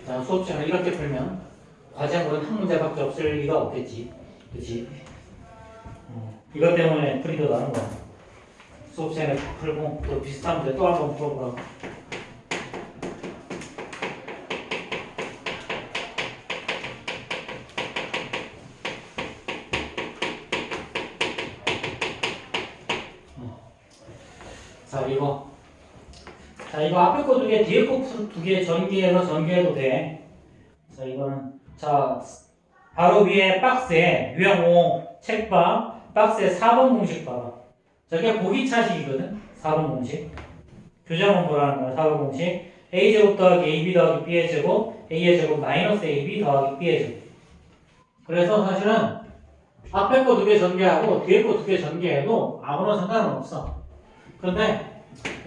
A: 자, 수업 시간에 이렇게 풀면 과제물은 한 문제밖에 없을 리가 없겠지. 그치? 이것 때문에 풀이 더 나는 거야. 수업 시간에 풀고 또 비슷한 문제 또 한 번 풀어보라고. 자, 이거 앞에 거 2개, 뒤에 거 2개 전개해서 전개해도 돼. 자, 이거는, 자, 바로 위에 박스에, 유형 5 책봐, 박스에 4번 공식 봐봐. 저게 보기 차식이거든? 4번 공식. 교정은 뭐라는 거야, 4번 공식. a제곱 더하기 ab 더하기 b의 제곱, a의 제곱 마이너스 ab 더하기 b의 제곱. 그래서 사실은 앞에 거 2개 전개하고 뒤에 거 2개 전개해도 아무런 상관은 없어. 그런데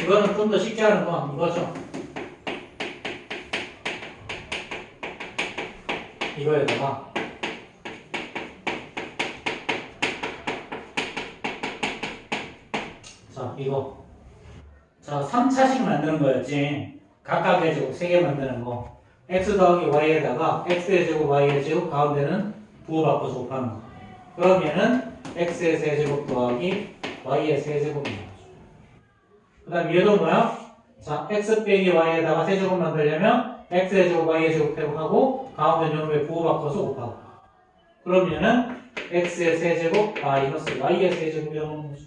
A: 이거는 좀 더 쉽게 하는 건 이거죠. 이거에다가 자, 이거 자, 3차식 만드는 거였지. 각각의 제곱 3개 만드는 거. x 더하기 y에다가 x의 제곱 y의 제곱 가운데는 부호바꿔서 곱하는 거. 그럼 얘는 x의 세제곱 더하기 y의 세제곱입니다. 그 다음 얘도 뭐야? 자, x 빼기 y에다가 세제곱 만들려면 x의 제곱 y의 제곱 해보고 가운데 놈의 부호 바꿔서 곱하고. 그럼 얘는 x의 세제곱 마이너스 y의 세제곱이 나오는 거죠.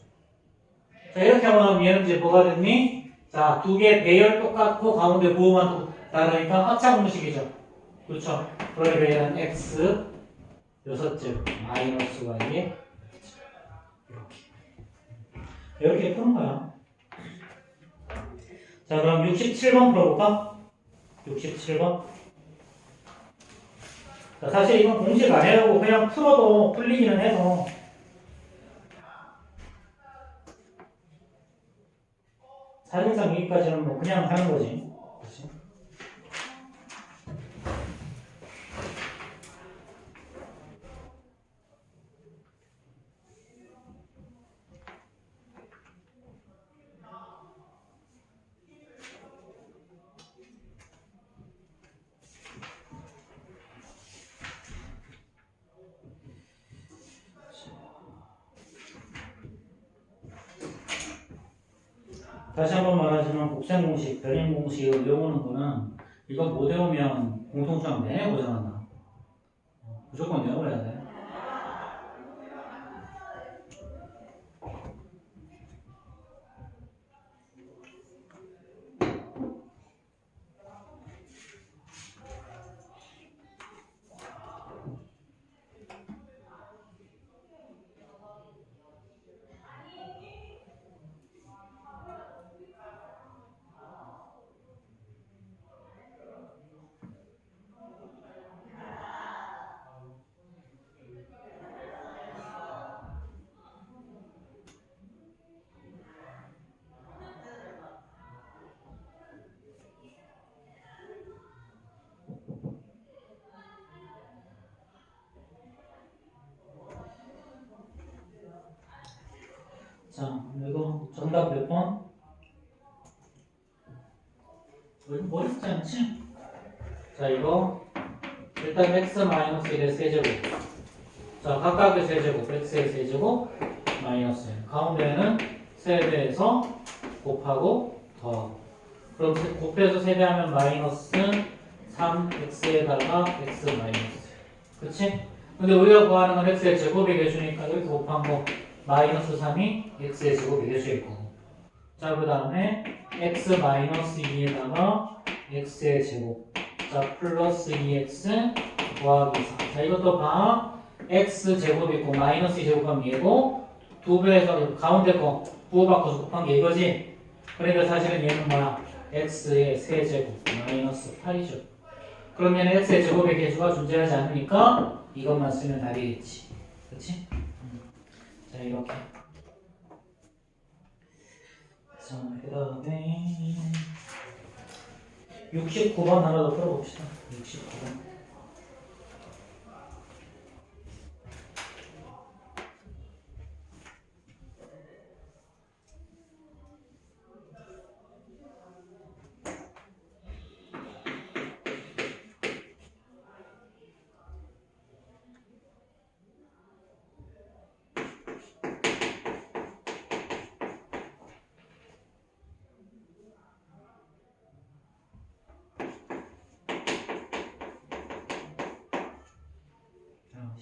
A: 자, 이렇게 하면 얘는 이제 뭐가 됐니? 자, 2개 배열 똑같고 가운데 부호만 다르니까 합차 공식이죠. 그렇죠? 그러니까 얘는 x 6제곱 마이너스 y의 이렇게 푸는 거야. 자, 그럼 67번 풀어볼까? 67번. 자, 사실 이건 공식 안 해도 그냥 풀어도 풀리기는 해서. 사실상 여기까지는 뭐 그냥 하는 거지. 그치? 다시 한번 말하지만 곱셈 공식, 변형 공식을 외우는 거는 이거 못 외우면 공통수학 내내 고장난다. 무조건 외워야 돼. 자, 이거 정답 몇 번? 어렵지 않지? 자, 이거 일단 x-1의 세제곱. 자, 각각의 세제곱, x의 세제곱 마이너스 가운데는 세배해서 곱하고 더하고. 그럼 곱해서 세배하면 마이너스 3x에다가 x 마이너스. 그치? 근데 우리가 구하는 건 x의 제곱이 돼주니까 이렇게 곱한 거 마이너스 3이 x의 제곱이 돼줄 거고. 자, 그 다음에 x 마이너스 2에다가 x의 제곱. 자, 플러스 2x 더하기 4. 자, 이것도 봐. x 제곱 있고 마이너스 2 제곱하면 얘고 2배에서 가운데 거 부호바꿔서 곱한 게 이거지. 그러니까 사실은 얘는 뭐야? x의 세제곱 마이너스 8이죠. 그러면 x의 제곱의 개수가 존재하지 않으니까 이것만 쓰면 답이겠지. 그렇지? 자, 이렇게. 자, 그 다음에 69번 하나 더 풀어봅시다. 69번.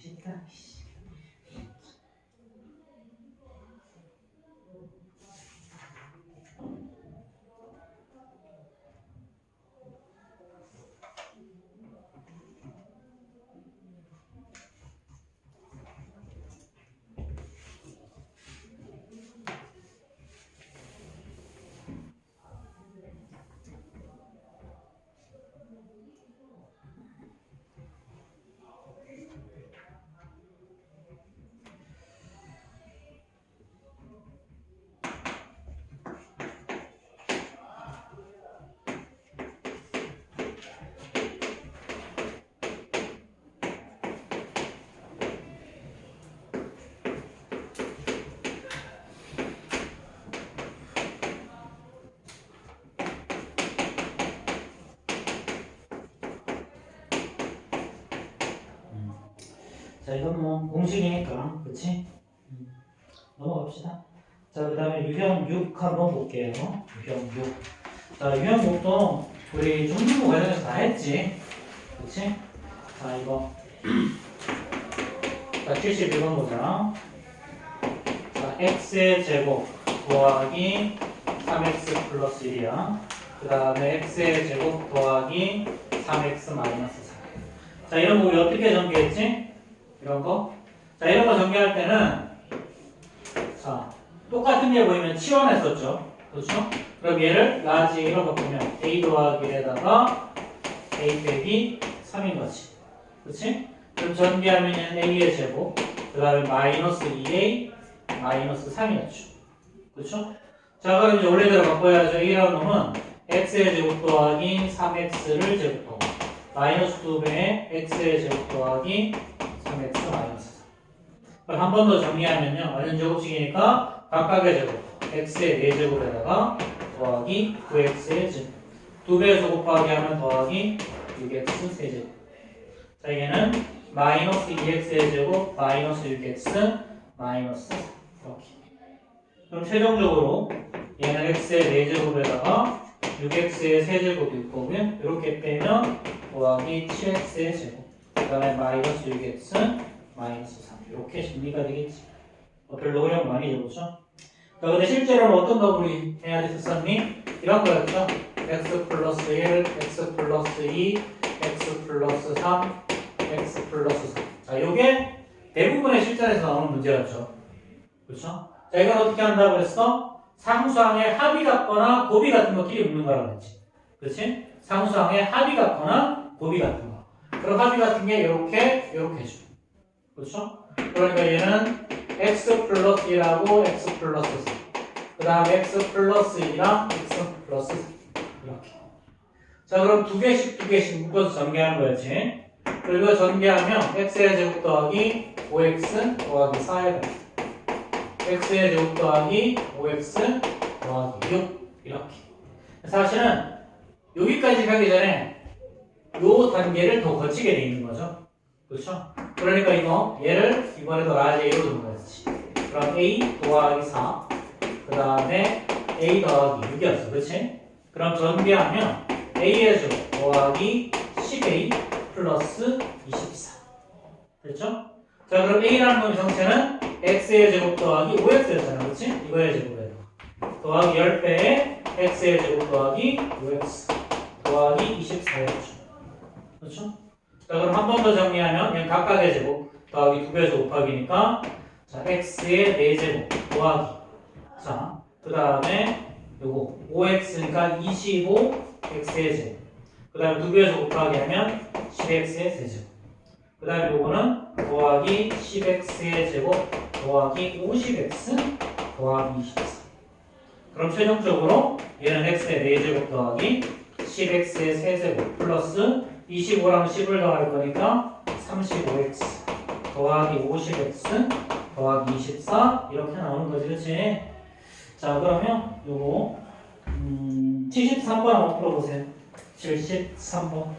A: 쉽다. 자, 이건 뭐 공식이니까, 그치? 넘어갑시다. 자, 그 다음에 유형 6 한번 볼게요. 유형 6. 자, 유형 6도 우리 중등부 과정에서 다 했지. 그치? 자, 이거. 자, 71번 보자. 자, x의 제곱 더하기 3x 플러스 1이야. 그 다음에 x의 제곱 더하기 3x 마이너스 4. 자, 이런 거 우리 어떻게 전개했지? 이런 거. 자, 이런 거 전개할 때는 자, 똑같은 게 보이면 치환했었죠. 그렇죠? 그럼 얘를 라지 1로 바꾸면 a 더하기 1에다가 a 빼기 3인 거지. 그렇지? 그럼 전개하면 a의 제곱, 그 다음에 마이너스 2a 마이너스 3이었죠. 그렇죠? 자, 그럼 이제 원래대로 바꿔야죠. a라는 놈은 x의 제곱 더하기 3x를 제곱하고 마이너스 2배의 x의 제곱 더하기 3x 마이너스 4. 그럼 한 번 더 정리하면요. 완전 제곱식이니까 각각의 제곱 x의 4제곱에다가 더하기 9x의 제곱 2배에서 곱하기 하면 더하기 6x 세제곱. 자, 얘는 마이너스 2x의 제곱 마이너스 6x 마이너스 4 이렇게. 그럼 최종적으로 얘는 x의 4제곱에다가 6x의 세제곱이 있고요. 이렇게 빼면 더하기 7x의 제곱 그 다음에 마이너스 6x 마이너스 3 이렇게 정리가 되겠지. 별로 어려운 거 아니죠, 그렇죠? 자, 근데 실제로는 어떤 더블이 해야 됐었니? 이런 거였죠. x 플러스 1, x 플러스 2, x 플러스 3, x 플러스 3. 자, 요게 대부분의 실전에서 나오는 문제였죠. 그렇죠? 자, 이건 어떻게 한다고 그랬어? 상수항의 합이 같거나 곱이 같은 것끼리 묶는 거라고 그랬지. 그렇지? 상수항의 합이 같거나 곱이 같은 거. 그럼 합이 같은 게 이렇게 해줘. 그렇죠? 그러니까 얘는 x 플러스 1하고 x 플러스 4. 그 다음에 x 플러스 1이랑 x 플러스 4. 이렇게. 자, 그럼 두 개씩 묶어서 전개하는 거였지. 그리고 전개하면 x의 제곱 더하기 5x 더하기 4에 x의 제곱 더하기 5x 더하기 6 이렇게. 사실은 여기까지 가기 전에 요 단계를 더 거치게 돼 있는 거죠. 그렇죠? 그러니까 얘를 이번에도 라지 A로 둔 거였지. 그럼 A 더하기 4, 그 그 다음에 a 더하기 6이었어. 그렇지? 그럼 전개하면 a의 제곱 더하기 10a 플러스 24. 됐죠? 자, 그럼 a라는 놈의 정체는 x의 제곱 더하기 5x였잖아. 그렇지? 이거의 제곱에 더하기 10배에 x의 제곱 더하기 5x 더하기 24였죠. 그렇죠? 자, 그럼 한 번 더 정리하면 그냥 각각의 제곱 더하기 2배에서 곱하기니까 자, x의 4제곱 더하기 자, 그 다음에 요거 5x니까 25 x의 제곱 그 다음에 2배에서 곱하기 하면 10x의 세제곱 그 다음에 요거는 더하기 10x의 제곱 더하기 50x 더하기 24 그럼 최종적으로 얘는 x의 4제곱 더하기 10x의 세제곱 플러스 25랑 10을 더할 거니까 35x 더하기 50x 더하기 24 이렇게 나오는 거지. 그치? 자, 그러면 요거 73번 한번 풀어보세요. 73번.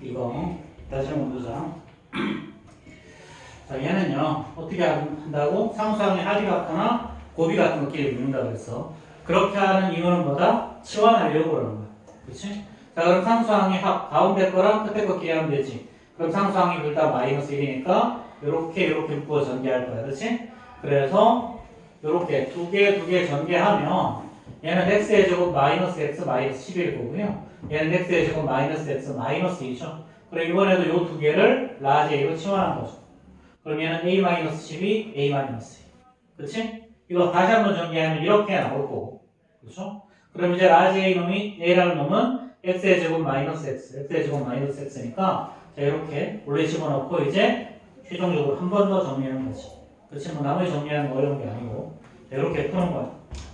A: 이거 다시 한번 보자. 자, 얘는요 어떻게 한다고? 상수항의 합이 같거나 고비 같은 것끼리 묶는다 그랬어. 그렇게 하는 이유는 뭐다? 치환하려고 그러는 거야. 그렇지? 자, 그럼 상수항이 가운데 거랑 끝에 거끼리 하면 되지. 그럼 상수항이 둘 다 마이너스 1이니까 이렇게 묶어 전개할 거야. 그렇지? 그래서 이렇게 두 개 전개하면 얘는 x의 제곱 마이너스 x 마이너스 10일 거고요. 얘는 x의 제곱 마이너스 x 마이너스 2죠. 그럼 이번에도 이 두 개를 라지 a로 치환한 거죠. 그럼 얘는 a 마이너스 12, a 마이너스 2. 그렇지? 이거 다시 한번 정리하면 이렇게 나올 거고. 그렇죠? 그럼 이제 라지 a 놈이 a라는 놈은 x의 제곱 마이너스 x, x의 제곱 마이너스 x니까 자 이렇게 원래 집어넣고 이제 최종적으로 한 번 더 정리하는 거지. 그렇지? 뭐 나머지 정리하는 거 어려운 게 아니고 자 이렇게 푸는 거야.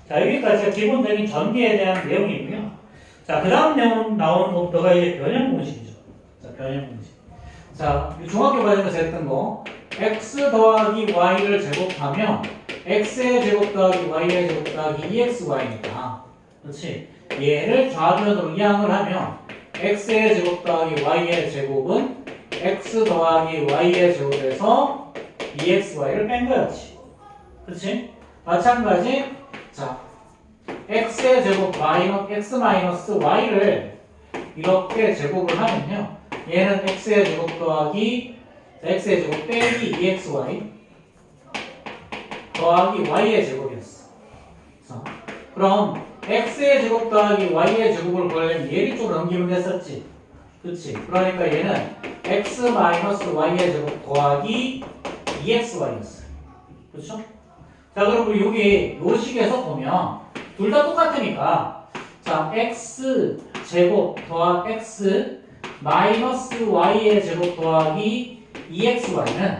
A: 자 여기까지가 기본적인 전개에 대한 내용이고요. 자 그 다음 내용 나오는 것부터가 이제 변형 공식이죠. 자 변형 공식. 자 중학교 과정에서 했던 거 x 더하기 y를 제곱하면 x의 제곱 더하기 y의 제곱 더하기 2xy니까 그렇지? 얘를 좌변으로 이항을 하면 x의 제곱 더하기 y의 제곱은 x 더하기 y의 제곱에서 2xy를 뺀 거였지. 그렇지? 마찬가지 자 x의 제곱 x 마이너스 y를 이렇게 제곱을 하면요 얘는 x의 제곱 더하기 x의 제곱 빼기 2xy 더하기 y의 제곱이었어. 자, 그럼 x의 제곱 더하기 y의 제곱을 구하려면 얘를 쪽으로 넘기면 됐었지. 그렇지? 그러니까 얘는 x 마이너스 y의 제곱 더하기 2xy였어. 그렇죠? 자, 그리고 여기 요 식에서 보면 둘 다 똑같으니까 자 x 제곱 더하기 x 마이너스 y의 제곱 더하기 2xy는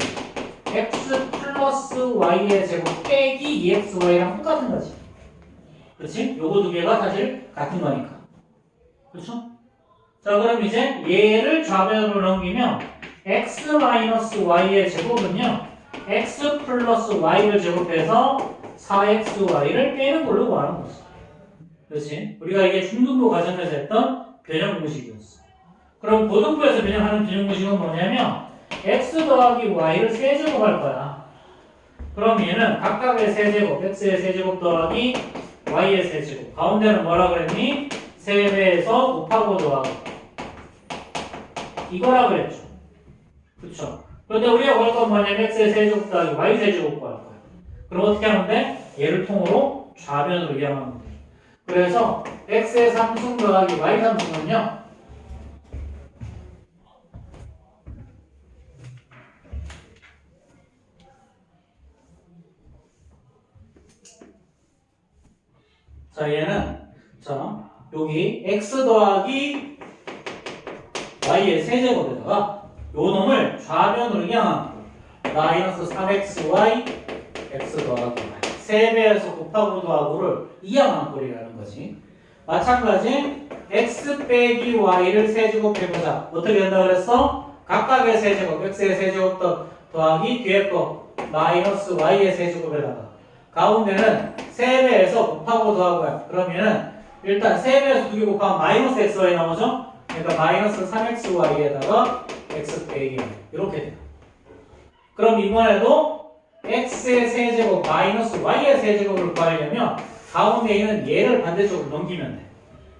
A: x 플러스 y의 제곱 빼기 2xy랑 똑같은 거지. 그렇지? 요거 두 개가 사실 같은 거니까. 그렇죠? 자 그럼 이제 얘를 좌변으로 넘기면 x 마이너스 y의 제곱은요 x 플러스 y를 제곱해서 4xy를 빼는 걸로 구하는 거지. 그렇지? 우리가 이게 중등부 과정에서 했던 변형 공식이었어. 그럼 고등부에서 변형하는 변형 공식은 뭐냐면 x 더하기 y를 세제곱할 거야. 그럼 얘는 각각의 세제곱, x의 세제곱 더하기 y의 세제곱. 가운데는 뭐라 그랬니? 세배에서 곱하고 더하고. 이거라 그랬죠. 그쵸? 그런데 우리가 구할 건 뭐냐면 x의 세제곱 더하기 y 세제곱 구할 거야. 그럼 어떻게 하면 돼? 얘를 통으로 좌변으로 이항하면 돼. 그래서 x의 3승 더하기 y 3승은요 자 얘는 자 여기 x 더하기 y의 세제곱에다가 요 놈을 좌변으로 이항하면 마이너스 3xy x 더하기 y 3배에서 곱하고 더하고를 이항한 꼴이라는 거지. 마찬가지 x 빼기 y를 세제곱해보자. 어떻게 된다 그랬어? 각각의 세제곱 x의 세제곱 더하기 뒤에 거 마이너스 y의 세제곱에다가 가운데는 3배에서 곱하고 더하고야. 그러면은 일단 3배에서 2개 곱하면 마이너스 xy 나오죠? 그러니까 마이너스 3xy에다가 x 빼기 y 이렇게 돼요. 그럼 이번에도 x의 세제곱 마이너스 y의 세제곱을 구하려면 가운데 있는 얘를 반대쪽으로 넘기면 돼.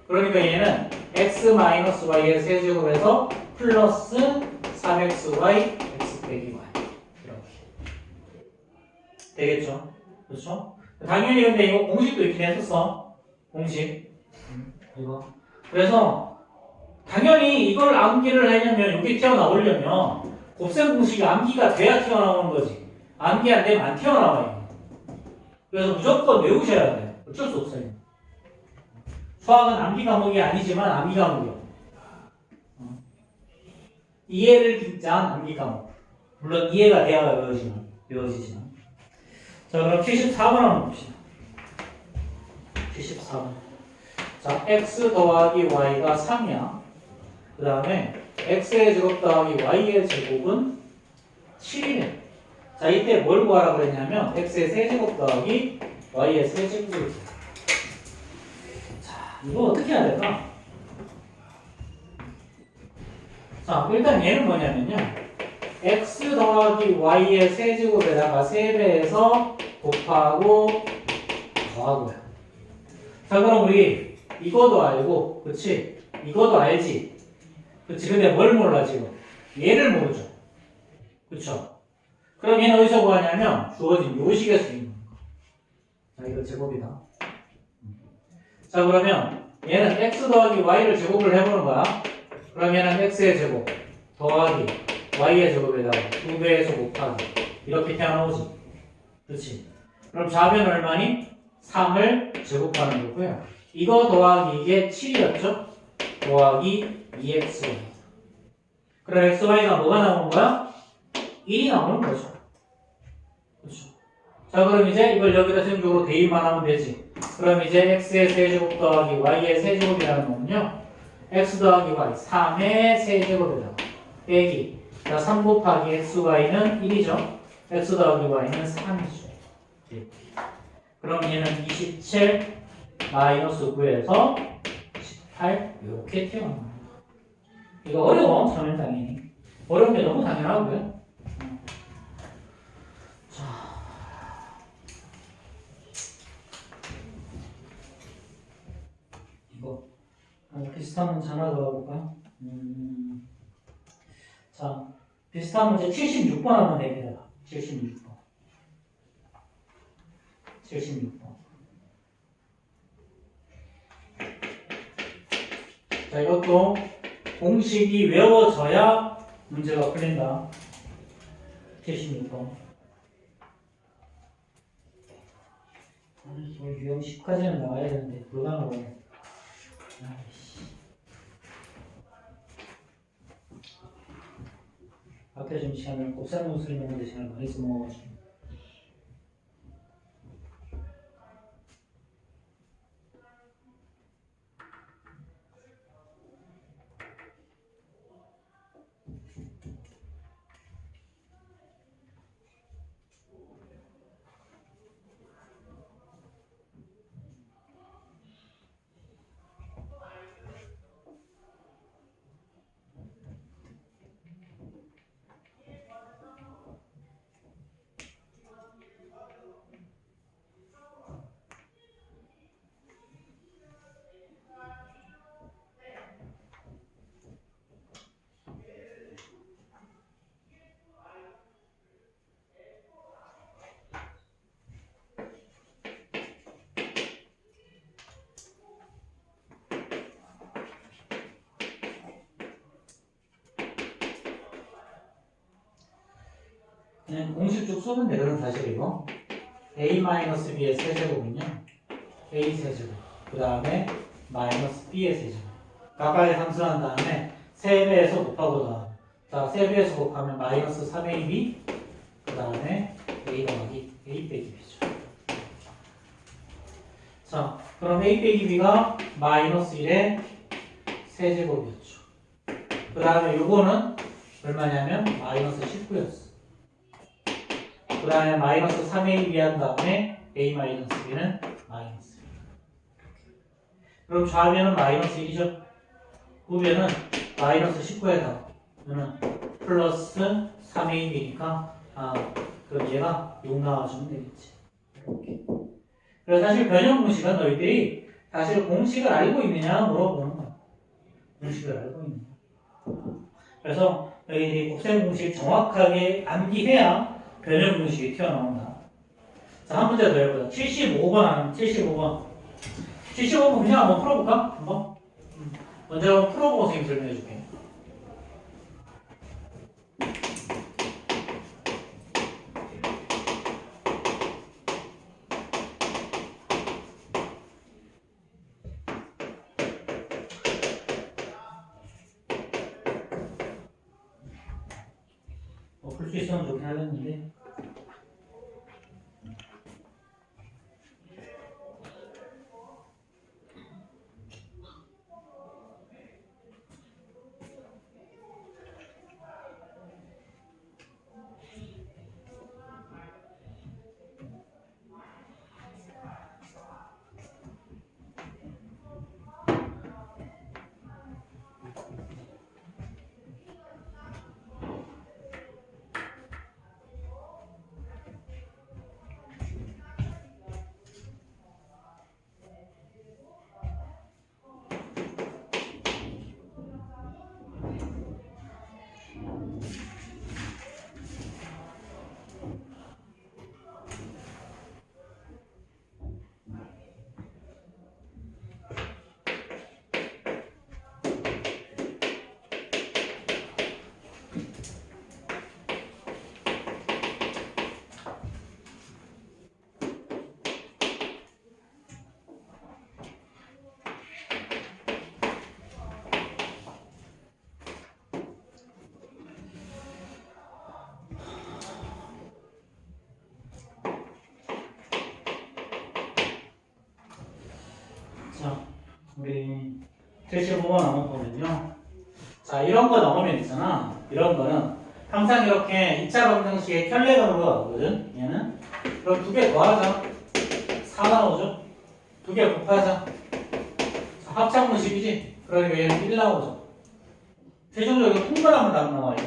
A: 그러니까 얘는 x 마이너스 y의 세제곱에서 플러스 3xy x 빼기 y 이렇게 되겠죠? 그렇죠? 당연히 근데 이거 공식도 있긴 했었어. 공식. 이거. 그래서 당연히 이걸 암기를 하려면 여기 튀어나오려면 곱셈 공식이 암기가 돼야 튀어나오는 거지. 암기 안 되면 안 튀어나와요. 그래서 무조건 외우셔야 돼. 어쩔 수 없어요. 수학은 암기 과목이 아니지만 암기 과목이요. 이해를 긴장 암기 과목. 물론 이해가 돼야 외워지지만. 자, 그럼 74번 한번 봅시다. 74번. 자, x 더하기 y가 3이야. 그 다음에 x의 제곱 더하기 y의 제곱은 7이네. 자, 이때 뭘 구하라고 그랬냐면 x의 세제곱 더하기 y의 세제곱을. 자, 이거 어떻게 해야 될까? 자, 일단 얘는 뭐냐면요. x 더하기 y의 세제곱에다가 3배에서 곱하고 더하고요. 자, 그럼 우리 이거도 알고, 그치? 이거도 알지? 그치? 근데 뭘 몰라, 지금? 얘를 모르죠. 그쵸? 그럼 얘는 어디서 구하냐면, 주어진 요식에서 있는 거. 자, 이거 제곱이다. 자, 그러면 얘는 x 더하기 y를 제곱을 해보는 거야. 그럼 얘는 x의 제곱 더하기 y의 제곱에다가 2배에서 곱하기 이렇게 태어나오지. 그렇지? 그럼 좌변 얼마니? 3을 제곱하는 거고요. 이거 더하기 이게 7이었죠? 더하기 2x. 그럼 x, y가 뭐가 나오는 거야? 1이 나오는 거죠. 그렇죠? 자, 그럼 이제 이걸 여기다 세정적으로 대입만 하면 되지. 그럼 이제 x의 세제곱 더하기 y의 세제곱이라는 거는요. x 더하기 y 3의 세제곱에다가 빼기. 자, 3 곱하기 x, y는 1이죠. x 더하기 y는 3이죠. 네. 그럼 얘는 27 마이너스 9에서 18 이렇게 태어납니다. 이거 어려워, 처음엔 당연히. 어려운 게 너무 당연하고요. 자, 이거 비슷한 문제 하나 더 가볼까? 자, 비슷한 문제 76번 하면 됩니다. 76번. 76번. 자, 이것도 공식이 외워져야 문제가 풀린다. 76번. 유형 10까지는 나와야 되는데, 불가능하네. 앞에 좀 시간을 곱셈 설명하는데 시간을 많이 써먹어가지고. 그냥 공식 쭉 쏘면 되거든 사실이고. a-b의 세제곱은요 a 세제곱 그 다음에 마이너스 b의 세제곱 각각의 함수한 다음에 3배에서 곱하고 다음. 자, 3배에서 곱하면 마이너스 3ab 그 다음에 a 더하기 a 빼기 b죠. 자, 그럼 a 빼기 b가 마이너스 1의 세제곱이었죠. 그 다음에 요거는 얼마냐면 마이너스 19였어. 그 다음에 마이너스 3ab 한 다음에 a 마이너스 b는 마이너스 1. 그럼 좌변은 마이너스 1이죠. 우변은 마이너스 19에다 그러면 플러스 3ab니까 그럼 얘가 6 나와주면 되겠지. 이렇게. 그래서 사실 변형 공식은 너희들이 사실 공식을 알고 있느냐 물어보는 거야. 공식을 알고 있느냐. 그래서 너희들이 곱셈 공식 정확하게 암기해야 변형 공식이 튀어나온다. 자, 한 문제 더 해보자. 75번 하면 75번. 75번 그냥 한번 풀어볼까? 한번? 먼저 한번 풀어보고 선생님 설명해 줄게. 풀 수 있으면 좋긴 하겠는데. 자, 우리 75번 한번 보면요. 자, 이런 거 넣으면 있잖아. 이런 거는 항상 이렇게 2차 검정식의 켤레감으로 나오거든. 얘는. 그럼 두 개 더하자. 4 나오죠? 두 개 곱하자. 자, 합창문식이지? 그러니까 얘는 1 나오죠. 최종적으로 통분하면 답 나와요.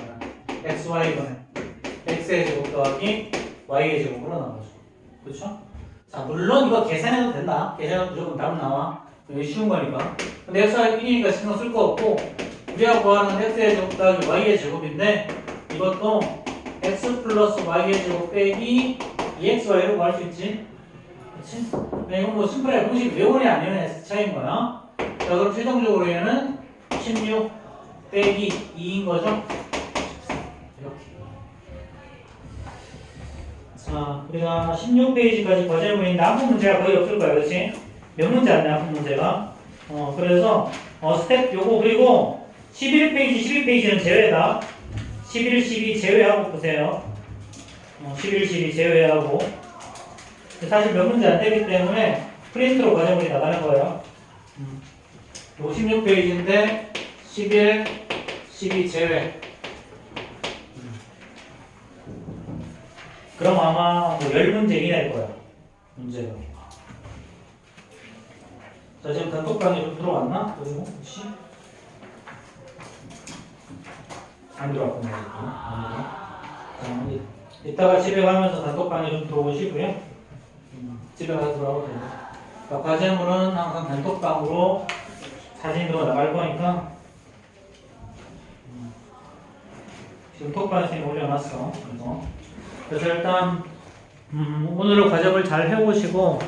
A: x, y 이거는 x의 제곱 더하기 y의 제곱으로 나오죠. 그렇죠? 자, 물론 이거 계산해도 된다. 계산해도 무조건 답은 나와. 이게 쉬운 거니까. 근데 x가 1이니까 신경 쓸 거 없고, 우리가 구하는 x의 제곱 더하기 y의 제곱인데, 이것도 x 플러스 y의 제곱 빼기 2xy로 구할 수 있지. 그렇지? 이건 뭐 심플하게 공식 외원이 아니면 x 차이인 거야. 자, 그럼 최종적으로 얘는 16 빼기 2인 거죠. 이렇게. 자, 우리가 16페이지까지 과제를 있는데 아무 문제가 거의 없을 거야, 그렇지? 몇 문제 안 돼, 아무 문제가. 그래서 스텝 요거 그리고 11페이지, 12페이지는 제외다. 11, 12 제외하고 보세요. 11, 12 제외하고. 사실 몇 문제 안 되기 때문에 프린트로 과제물이 나가는 거예요. 요 16페이지인데 11, 12 제외. 그럼 아마 뭐 10문제 이내일 거야. 문제가. 자, 지금 단톡방에 좀 들어왔나? 그리고 혹시? 안 들어왔구나. 자, 이따가 집에 가면서 단톡방에 좀 들어오시고요. 집에 가서 들어가도 돼요. 그러니까 과제물은 항상 단톡방으로 사진으로 나갈 거니까 지금 톡방에 지금 올려놨어. 그래서 일단 오늘은 과제물 잘 해오시고